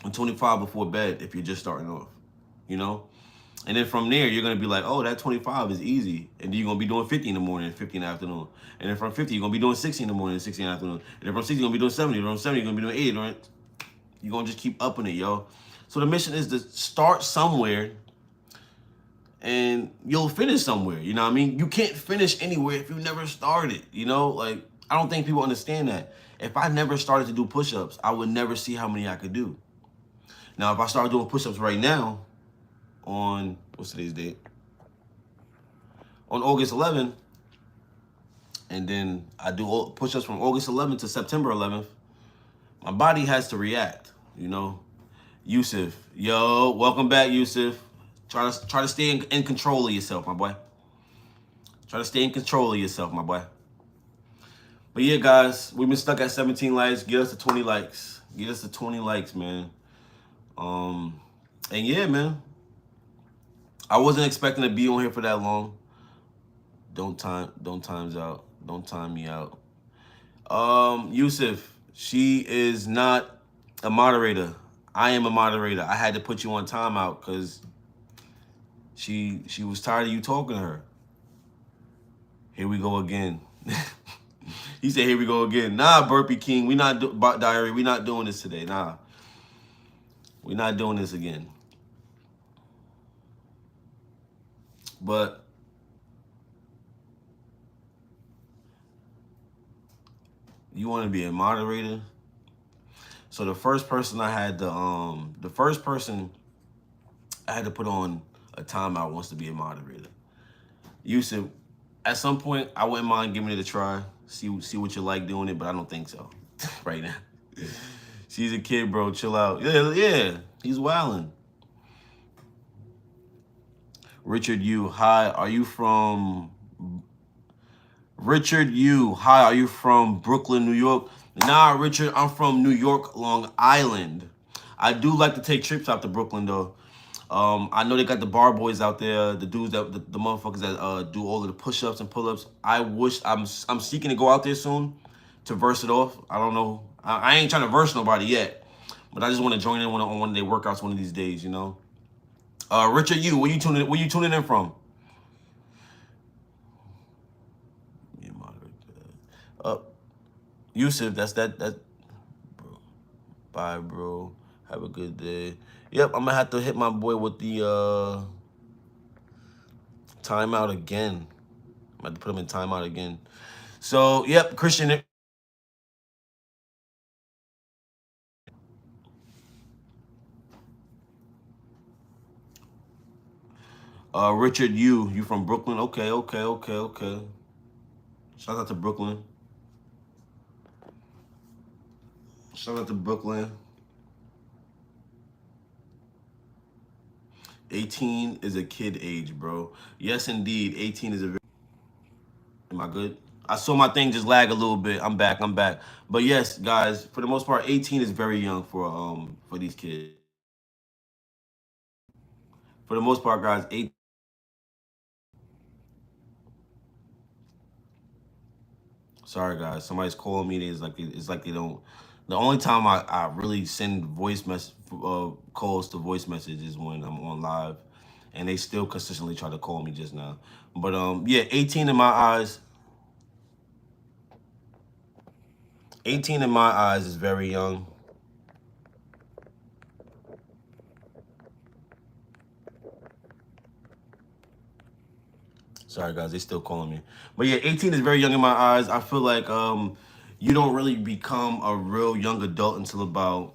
Speaker 1: and 25 before bed if you're just starting off, you know? And then from there, you're going to be like, oh, that 25 is easy. And then you're going to be doing 50 in the morning and 50 in the afternoon. And then from 50, you're going to be doing 60 in the morning and 60 in the afternoon. And then from 60, you're going to be doing 70. And from 70, you're going to be doing 80, right? You're going to just keep upping it, yo. So the mission is to start somewhere and you'll finish somewhere, you know what I mean? You can't finish anywhere if you never started, you know? Like, I don't think people understand that. If I never started to do push-ups, I would never see how many I could do. Now, if I start doing push-ups right now on, what's today's date? On August 11th, and then I do push-ups from August 11th to September 11th, my body has to react, you know? Yusuf, yo, welcome back, Yusuf. Try to stay in control of yourself, my boy. Try to stay in control of yourself, my boy. But yeah, guys, we've been stuck at 17 likes. Get us to 20 likes. Get us to 20 likes, man. And And yeah, man, I wasn't expecting to be on here for that long. Don't times out. Don't time me out. Yusuf, she is not a moderator. I am a moderator. I had to put you on timeout because she was tired of you talking to her. Here we go again. He said, "Here we go again." Nah, Burpee King, we not diary. We not doing this today. Nah, we not doing this again. But you want to be a moderator? So the first person I had the first person I had to put on a timeout wants to be a moderator. Yusuf, at some point I wouldn't mind giving it a try. See what you like doing it, but I don't think so right now. She's a kid, bro. Chill out. Yeah. He's wilding. Richard Yu, hi. Are you from Richard Yu? Hi. Are you from Brooklyn, New York? Nah, Richard. I'm from New York, Long Island. I do like to take trips out to Brooklyn though. I know they got the bar boys out there, the dudes that the motherfuckers that do all of the push-ups and pull-ups. I wish I'm seeking to go out there soon to verse it off. I don't know. I ain't trying to verse nobody yet, but I just want to join in on one of their workouts one of these days, you know. Richard, where you tuning in from? Yeah, moderate. Yusuf, that's that. Bro. Bye, bro. Have a good day. Yep, I'm gonna have to hit my boy with the timeout again. I'm gonna have to put him in timeout again. So, yep, Christian. Richard, you from Brooklyn? Okay. Shout out to Brooklyn. Shout out to Brooklyn. 18 is a kid age, bro. Yes, indeed. 18 is a. Am I good? I saw my thing just lag a little bit. I'm back. But yes, guys, for the most part, 18 is very young for these kids. For the most part, guys, 8. Sorry, guys. Somebody's calling me. It's like they don't. The only time I really send voice calls to voice messages is when I'm on live, and they still consistently try to call me just now. But yeah, 18 in my eyes. 18 in my eyes is very young. Sorry, guys, they still calling me. But yeah, 18 is very young in my eyes. I feel like you don't really become a real young adult until about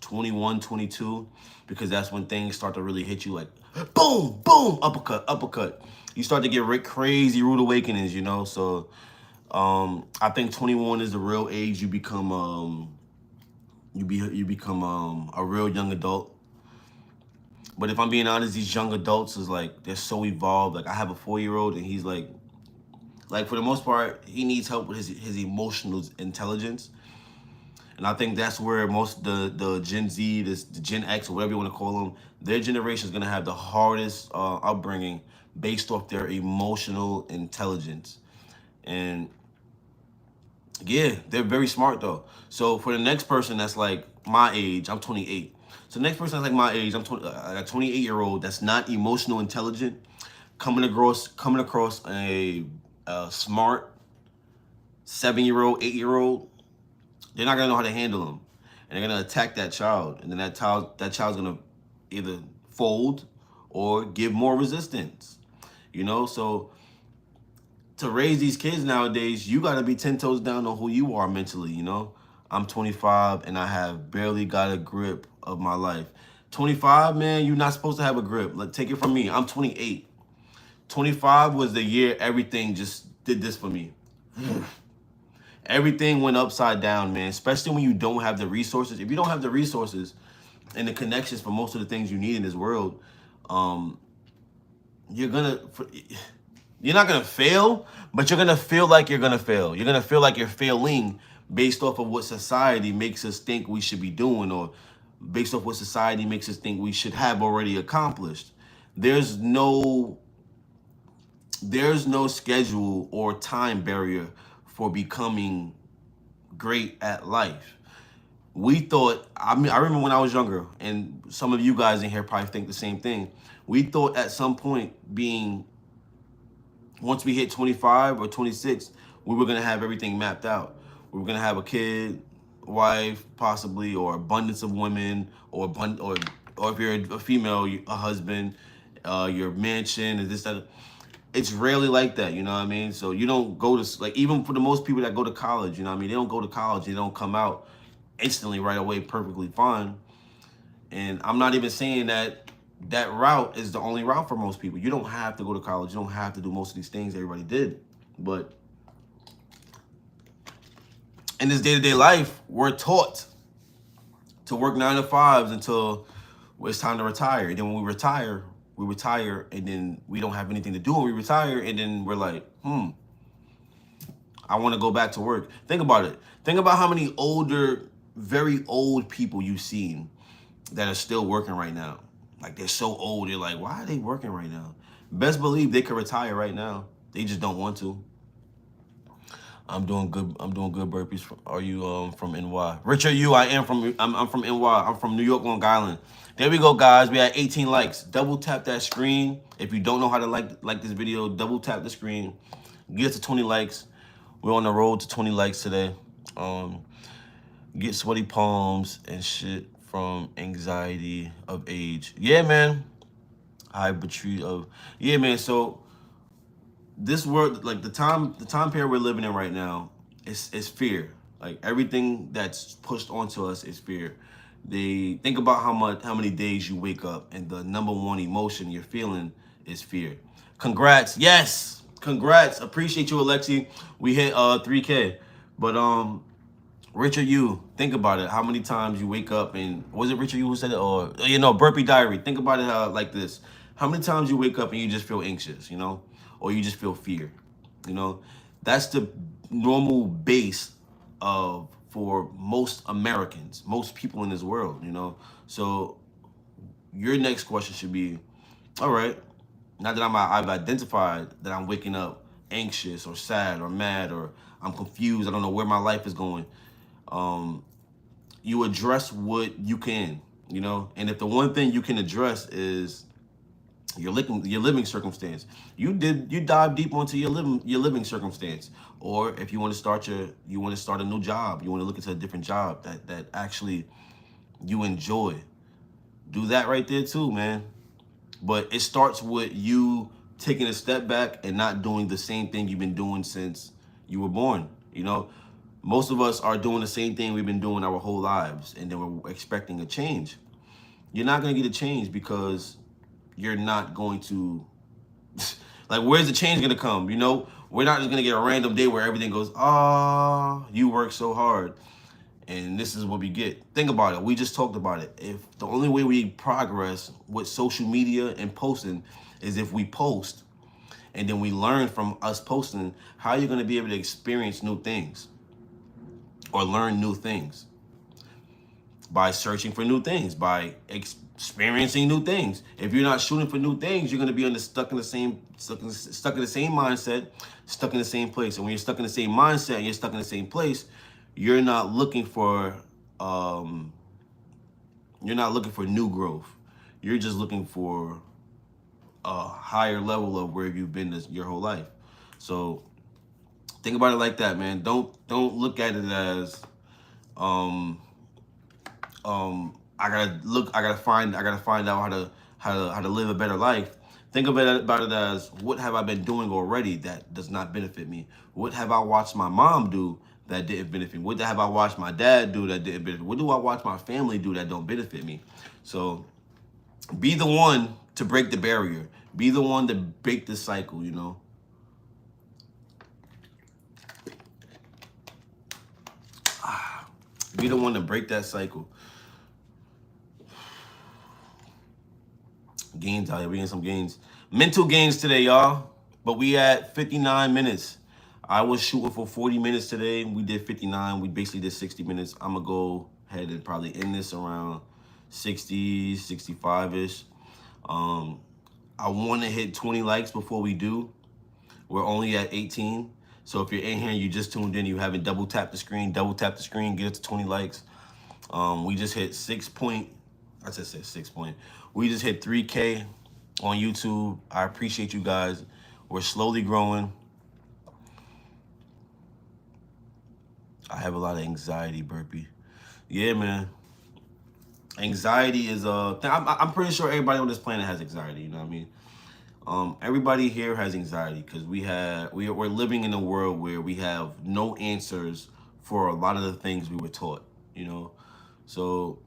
Speaker 1: 21, 22, because that's when things start to really hit you like boom, boom, uppercut. You start to get crazy rude awakenings, you know? So I think 21 is the real age you become you become a real young adult. But if I'm being honest, these young adults is like they're so evolved. Like I have a 4-year-old and he's like for the most part, he needs help with his emotional intelligence. And I think that's where most the Gen Z, the Gen X, or whatever you want to call them, their generation is going to have the hardest upbringing based off their emotional intelligence. And yeah, they're very smart though. So for the next person that's like my age, I'm 28. So the next person that's like my age, I'm a 28-year-old that's not emotional intelligent, coming across a smart 7-year-old, 8-year-old, they're not gonna know how to handle them, and they're gonna attack that child, and then that child's gonna either fold or give more resistance. You know, so to raise these kids nowadays, you gotta be 10 toes down on who you are mentally. You know, I'm 25 and I have barely got a grip of my life. 25, man, you're not supposed to have a grip. Like, take it from me. I'm 28. 25 was the year everything just did this for me. Everything went upside down, man, especially when you don't have the resources. If you don't have the resources and the connections for most of the things you need in this world, you're not gonna fail, but you're gonna feel like you're gonna fail. You're gonna feel like you're failing based off of what society makes us think we should be doing, or based off what society makes us think we should have already accomplished. There's no there's no schedule or time barrier for becoming great at life. We thought, I mean, I remember when I was younger, and some of you guys in here probably think the same thing. We thought at some point, once we hit 25 or 26, we were gonna have everything mapped out. We were gonna have a kid, wife, possibly, or abundance of women, or if you're a female, a husband, your mansion, and this, that. It's rarely like that, you know what I mean? So you don't go to, like, even for the most people that go to college, you know what I mean? They don't go to college, they don't come out instantly right away perfectly fine. And I'm not even saying that that route is the only route for most people. You don't have to go to college. You don't have to do most of these things everybody did. But in this day-to-day life, we're taught to work 9 to 5s until it's time to retire. And then when we retire, and then we don't have anything to do when we retire, and then we're like, I want to go back to work. Think about it. Think about how many older, very old people you've seen that are still working right now. Like, they're so old, you're like, why are they working right now? Best believe they could retire right now. They just don't want to. I'm doing good burpees. Are you from NY? Richard, I'm from NY. I'm from New York, Long Island. There we go, guys. We had 18 likes. Double tap that screen. If you don't know how to like this video, double tap the screen. Get us to 20 likes. We're on the road to 20 likes today. Get sweaty palms and shit from anxiety of age. Yeah, man. Yeah, man. So this world, like the time period we're living in right now, is fear. Like, everything that's pushed onto us is fear. They think about how many days you wake up, and the number one emotion you're feeling is fear. Congrats, yes, congrats. Appreciate you, Alexi. We hit 3K, but Richard, you think about it. How many times you wake up and, was it Richard you who said it, or Burpee Diary? Think about it like this: how many times you wake up and you just feel anxious, or you just feel fear, That's the normal base for most Americans, most people in this world, So your next question should be, all right, now that I've identified that I'm waking up anxious or sad or mad or I'm confused, I don't know where my life is going. You address what you can, and if the one thing you can address is your living circumstance, you dive deep onto your living circumstance. Or if you want to start a new job, you want to look into a different job that actually you enjoy, do that right there too, man. But it starts with you taking a step back and not doing the same thing you've been doing since you were born. Most of us are doing the same thing we've been doing our whole lives, and then we're expecting a change. You're not going to get a change because you're not going to, like, where's the change going to come? We're not just going to get a random day where everything goes, you work so hard, and this is what we get. Think about it. We just talked about it. If the only way we progress with social media and posting is if we post, and then we learn from us posting, how are you going to be able to experience new things or learn new things? By searching for new things, by experiencing new things. If you're not shooting for new things, you're going to be stuck in the same mindset, stuck in the same place. And when you're stuck in the same mindset and you're stuck in the same place, you're not looking for new growth. You're just looking for a higher level of where you've been your whole life. So think about it like that, man. Don't look at it as I gotta find out how to live a better life. Think about it as, what have I been doing already that does not benefit me? What have I watched my mom do that didn't benefit me? What have I watched my dad do that didn't benefit me? What do I watch my family do that don't benefit me? So be the one to break the barrier. Be the one to break the cycle, Be the one to break that cycle. Gains out here. We getting some gains. Mental gains today, y'all. But we at 59 minutes. I was shooting for 40 minutes today. We did 59. We basically did 60 minutes. I'm going to go ahead and probably end this around 60, 65-ish. I want to hit 20 likes before we do. We're only at 18. So if you're in here and you just tuned in, you haven't double tapped the screen, get it to 20 likes. We just hit I just said 6 point. We just hit 3K on YouTube. I appreciate you guys. We're slowly growing. I have a lot of anxiety, Burpee. Yeah, man. Anxiety is I'm pretty sure everybody on this planet has anxiety. You know what I mean? Everybody here has anxiety because we're living in a world where we have no answers for a lot of the things we were taught. You know, so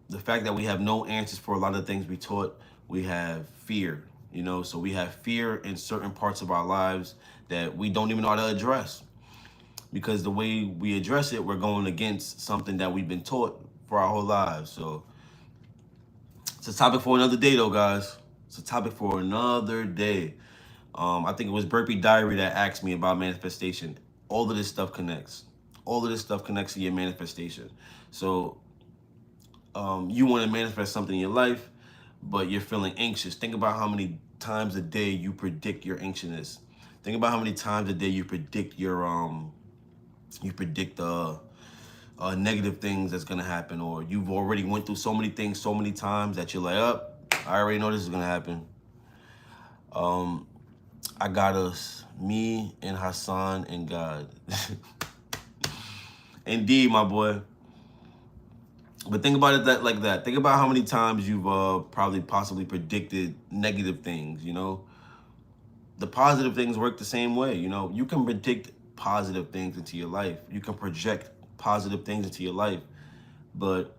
Speaker 1: the fact that we have no answers for a lot of the things we taught, we have fear. You know, so we have fear in certain parts of our lives that we don't even know how to address, because the way we address it, we're going against something that we've been taught for our whole lives. So it's a topic for another day, though, guys. It's a topic for another day. I think it was Burpee Diary that asked me about manifestation. All of this stuff connects. All of this stuff connects to your manifestation. So you want to manifest something in your life, but you're feeling anxious. Think about how many times a day you predict your anxiousness. Think about how many times a day you predict negative things that's gonna happen, or you've already went through so many things so many times that you're like, I already know this is gonna happen. I got us, me and Hassan and God. Indeed, my boy. But think about it like that. Think about how many times you've probably possibly predicted negative things, you know? The positive things work the same way, you know? You can predict positive things into your life. You can project positive things into your life. But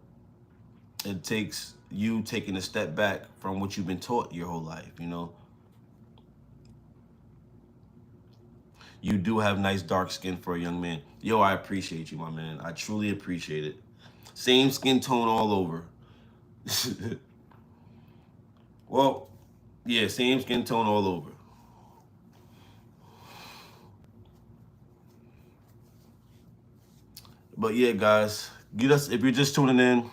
Speaker 1: it takes you taking a step back from what you've been taught your whole life, you know? You do have nice dark skin for a young man. Yo, I appreciate you, my man. I truly appreciate it. Same skin tone all over. Well, yeah, same skin tone all over. But yeah, guys, if you're just tuning in,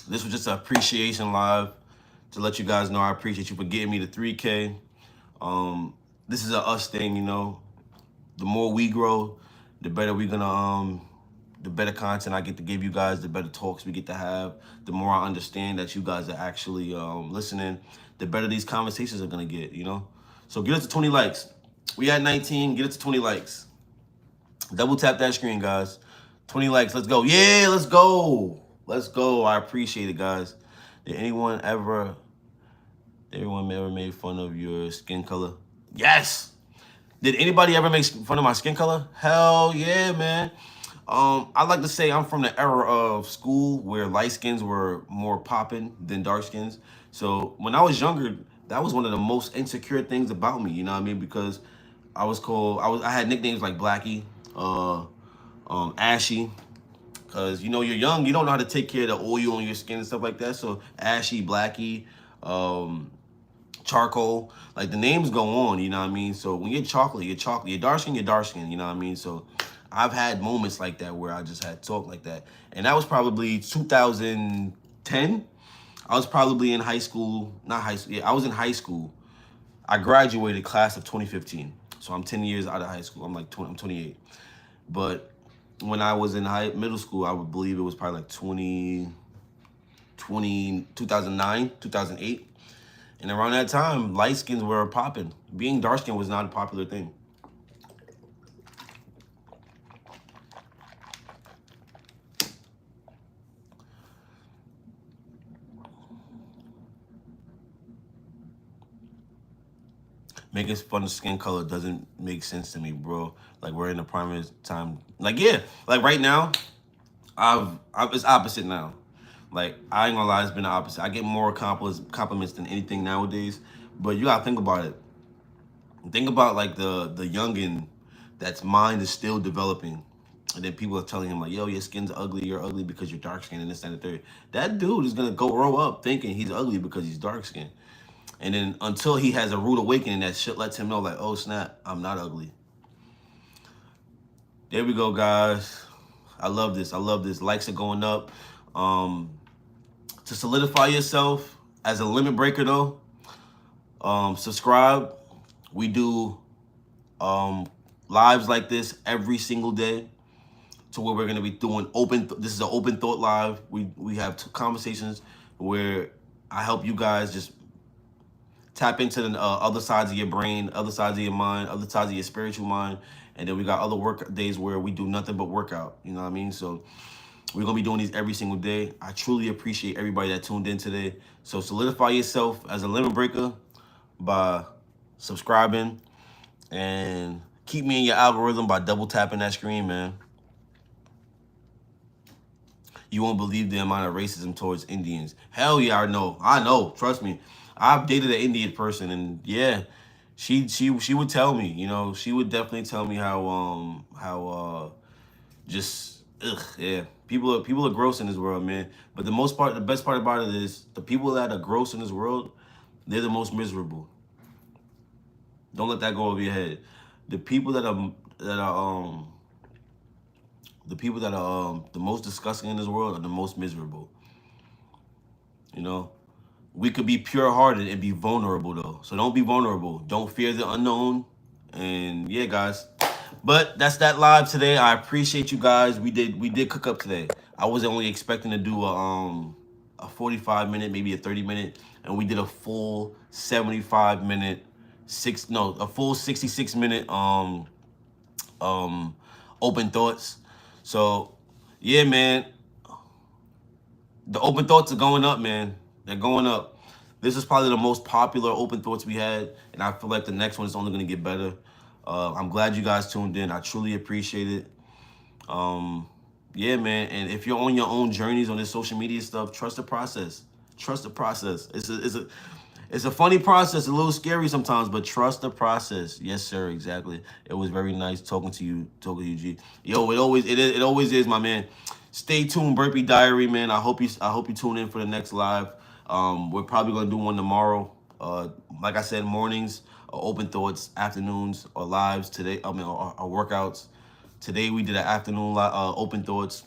Speaker 1: this was just an appreciation live to let you guys know I appreciate you for getting me to 3K. This is a us thing, you know. The more we grow, the better we're gonna the better content I get to give you guys, the better talks we get to have, the more I understand that you guys are actually listening, the better these conversations are gonna get, you know? So get us to 20 likes. We at 19, get it to 20 likes. Double tap that screen, guys. 20 likes, let's go. Yeah, let's go. Let's go. I appreciate it, guys. Did anyone ever made fun of your skin color? Yes. Did anybody ever make fun of my skin color? Hell yeah, man. I like to say I'm from the era of school where light skins were more popping than dark skins. So when I was younger, that was one of the most insecure things about me. You know what I mean? Because I had nicknames like Blackie, Ashy. Because you know you're young, you don't know how to take care of the oil on your skin and stuff like that. So Ashy, Blackie, charcoal, like the names go on, you know what I mean? So when you're chocolate, you're chocolate. You're dark skin, you know what I mean? So I've had moments like that where I just had talk like that. And that was probably 2010. I was probably in high school, not high school, yeah, I was in high school. I graduated class of 2015. So I'm 10 years out of high school. I'm 28. But when I was in middle school, I would believe it was probably like 2009, 2008. And around that time, light skins were popping. Being dark skinned was not a popular thing. Making fun of skin color doesn't make sense to me, bro. Like we're in the prime of time. Like yeah, like right now, it's opposite now. Like I ain't gonna lie, it's been the opposite. I get more compliments than anything nowadays. But you gotta think about it. Think about like the youngin that's mind is still developing. And then people are telling him like, yo, your skin's ugly, you're ugly because you're dark skinned and this and the third. That dude is gonna grow up thinking he's ugly because he's dark skinned. And then until he has a rude awakening, that shit lets him know like, oh snap, I'm not ugly. There we go, guys. I love this. Likes are going up. To solidify yourself as a limit breaker, though, subscribe. We do lives like this every single day, to where we're gonna be doing this is an open thought live. We have conversations where I help you guys just tap into the other sides of your brain, other sides of your mind, other sides of your spiritual mind. And then we got other work days where we do nothing but workout. You know what I mean? So we're going to be doing these every single day. I truly appreciate everybody that tuned in today. So solidify yourself as a limit breaker by subscribing, and keep me in your algorithm by double tapping that screen, man. You won't believe the amount of racism towards Indians. Hell yeah, I know. Trust me. I've dated an Indian person, and yeah, she would tell me, you know, she would definitely tell me how just yeah. People are gross in this world, man. But the best part about it is the people that are gross in this world, they're the most miserable. Don't let that go over your head. The people that are the most disgusting in this world are the most miserable. You know, we could be pure-hearted and be vulnerable, though. So don't be vulnerable. Don't fear the unknown. And yeah, guys. But that's that live today. I appreciate you guys. We did cook up today. I wasn't only expecting to do a 45-minute, maybe a 30-minute, and we did a full 75-minute, a full 66-minute open thoughts. So yeah, man. The open thoughts are going up, man. They're going up. This is probably the most popular open thoughts we had, and I feel like the next one is only going to get better. I'm glad you guys tuned in. I truly appreciate it. Yeah, man. And if you're on your own journeys on this social media stuff, trust the process. Trust the process. It's a funny process, a little scary sometimes, but trust the process. Yes, sir. Exactly. It was very nice talking to you, G. Yo, it always is, my man. Stay tuned, Burpee Diary, man. I hope you tune in for the next live. We're probably gonna do one tomorrow. Like I said, mornings, open thoughts, afternoons, or lives today. Our workouts. Today we did an afternoon open thoughts.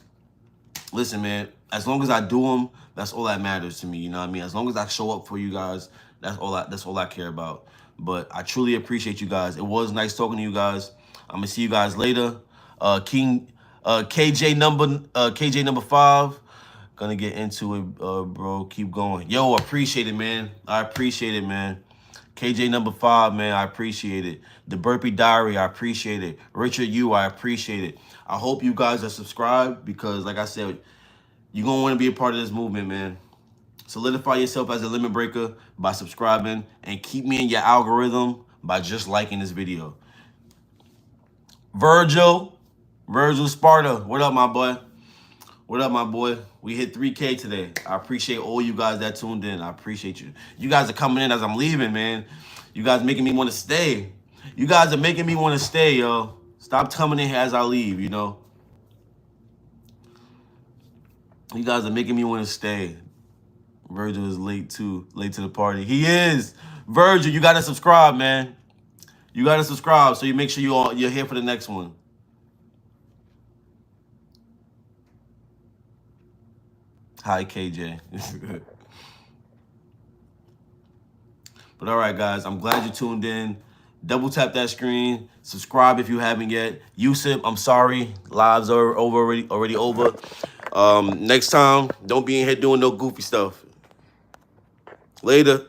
Speaker 1: Listen, man. As long as I do them, that's all that matters to me. You know what I mean? As long as I show up for you guys, that's all I care about. But I truly appreciate you guys. It was nice talking to you guys. I'm gonna see you guys later. KJ number 5. Gonna get into it, bro. Keep going. Yo, appreciate it, man. I appreciate it, man. KJ number 5, man. I appreciate it. The Burpee Diary, I appreciate it. Richard Yu, I appreciate it. I hope you guys are subscribed, because, like I said, you're gonna want to be a part of this movement, man. Solidify yourself as a limit breaker by subscribing, and keep me in your algorithm by just liking this video. Virgil Sparta, what up, my boy? What up, my boy? We hit 3K today. I appreciate all you guys that tuned in. I appreciate you. You guys are coming in as I'm leaving, man. You guys making me want to stay. You guys are making me want to stay, yo. Stop coming in here as I leave, you know? You guys are making me want to stay. Virgil is late to the party. He is. Virgil, you got to subscribe, man. You got to subscribe so you make sure you're here for the next one. Hi, KJ. But all right, guys, I'm glad you tuned in. Double tap that screen. Subscribe if you haven't yet. Yusuf, I'm sorry. Lives are already over. Next time, don't be in here doing no goofy stuff. Later.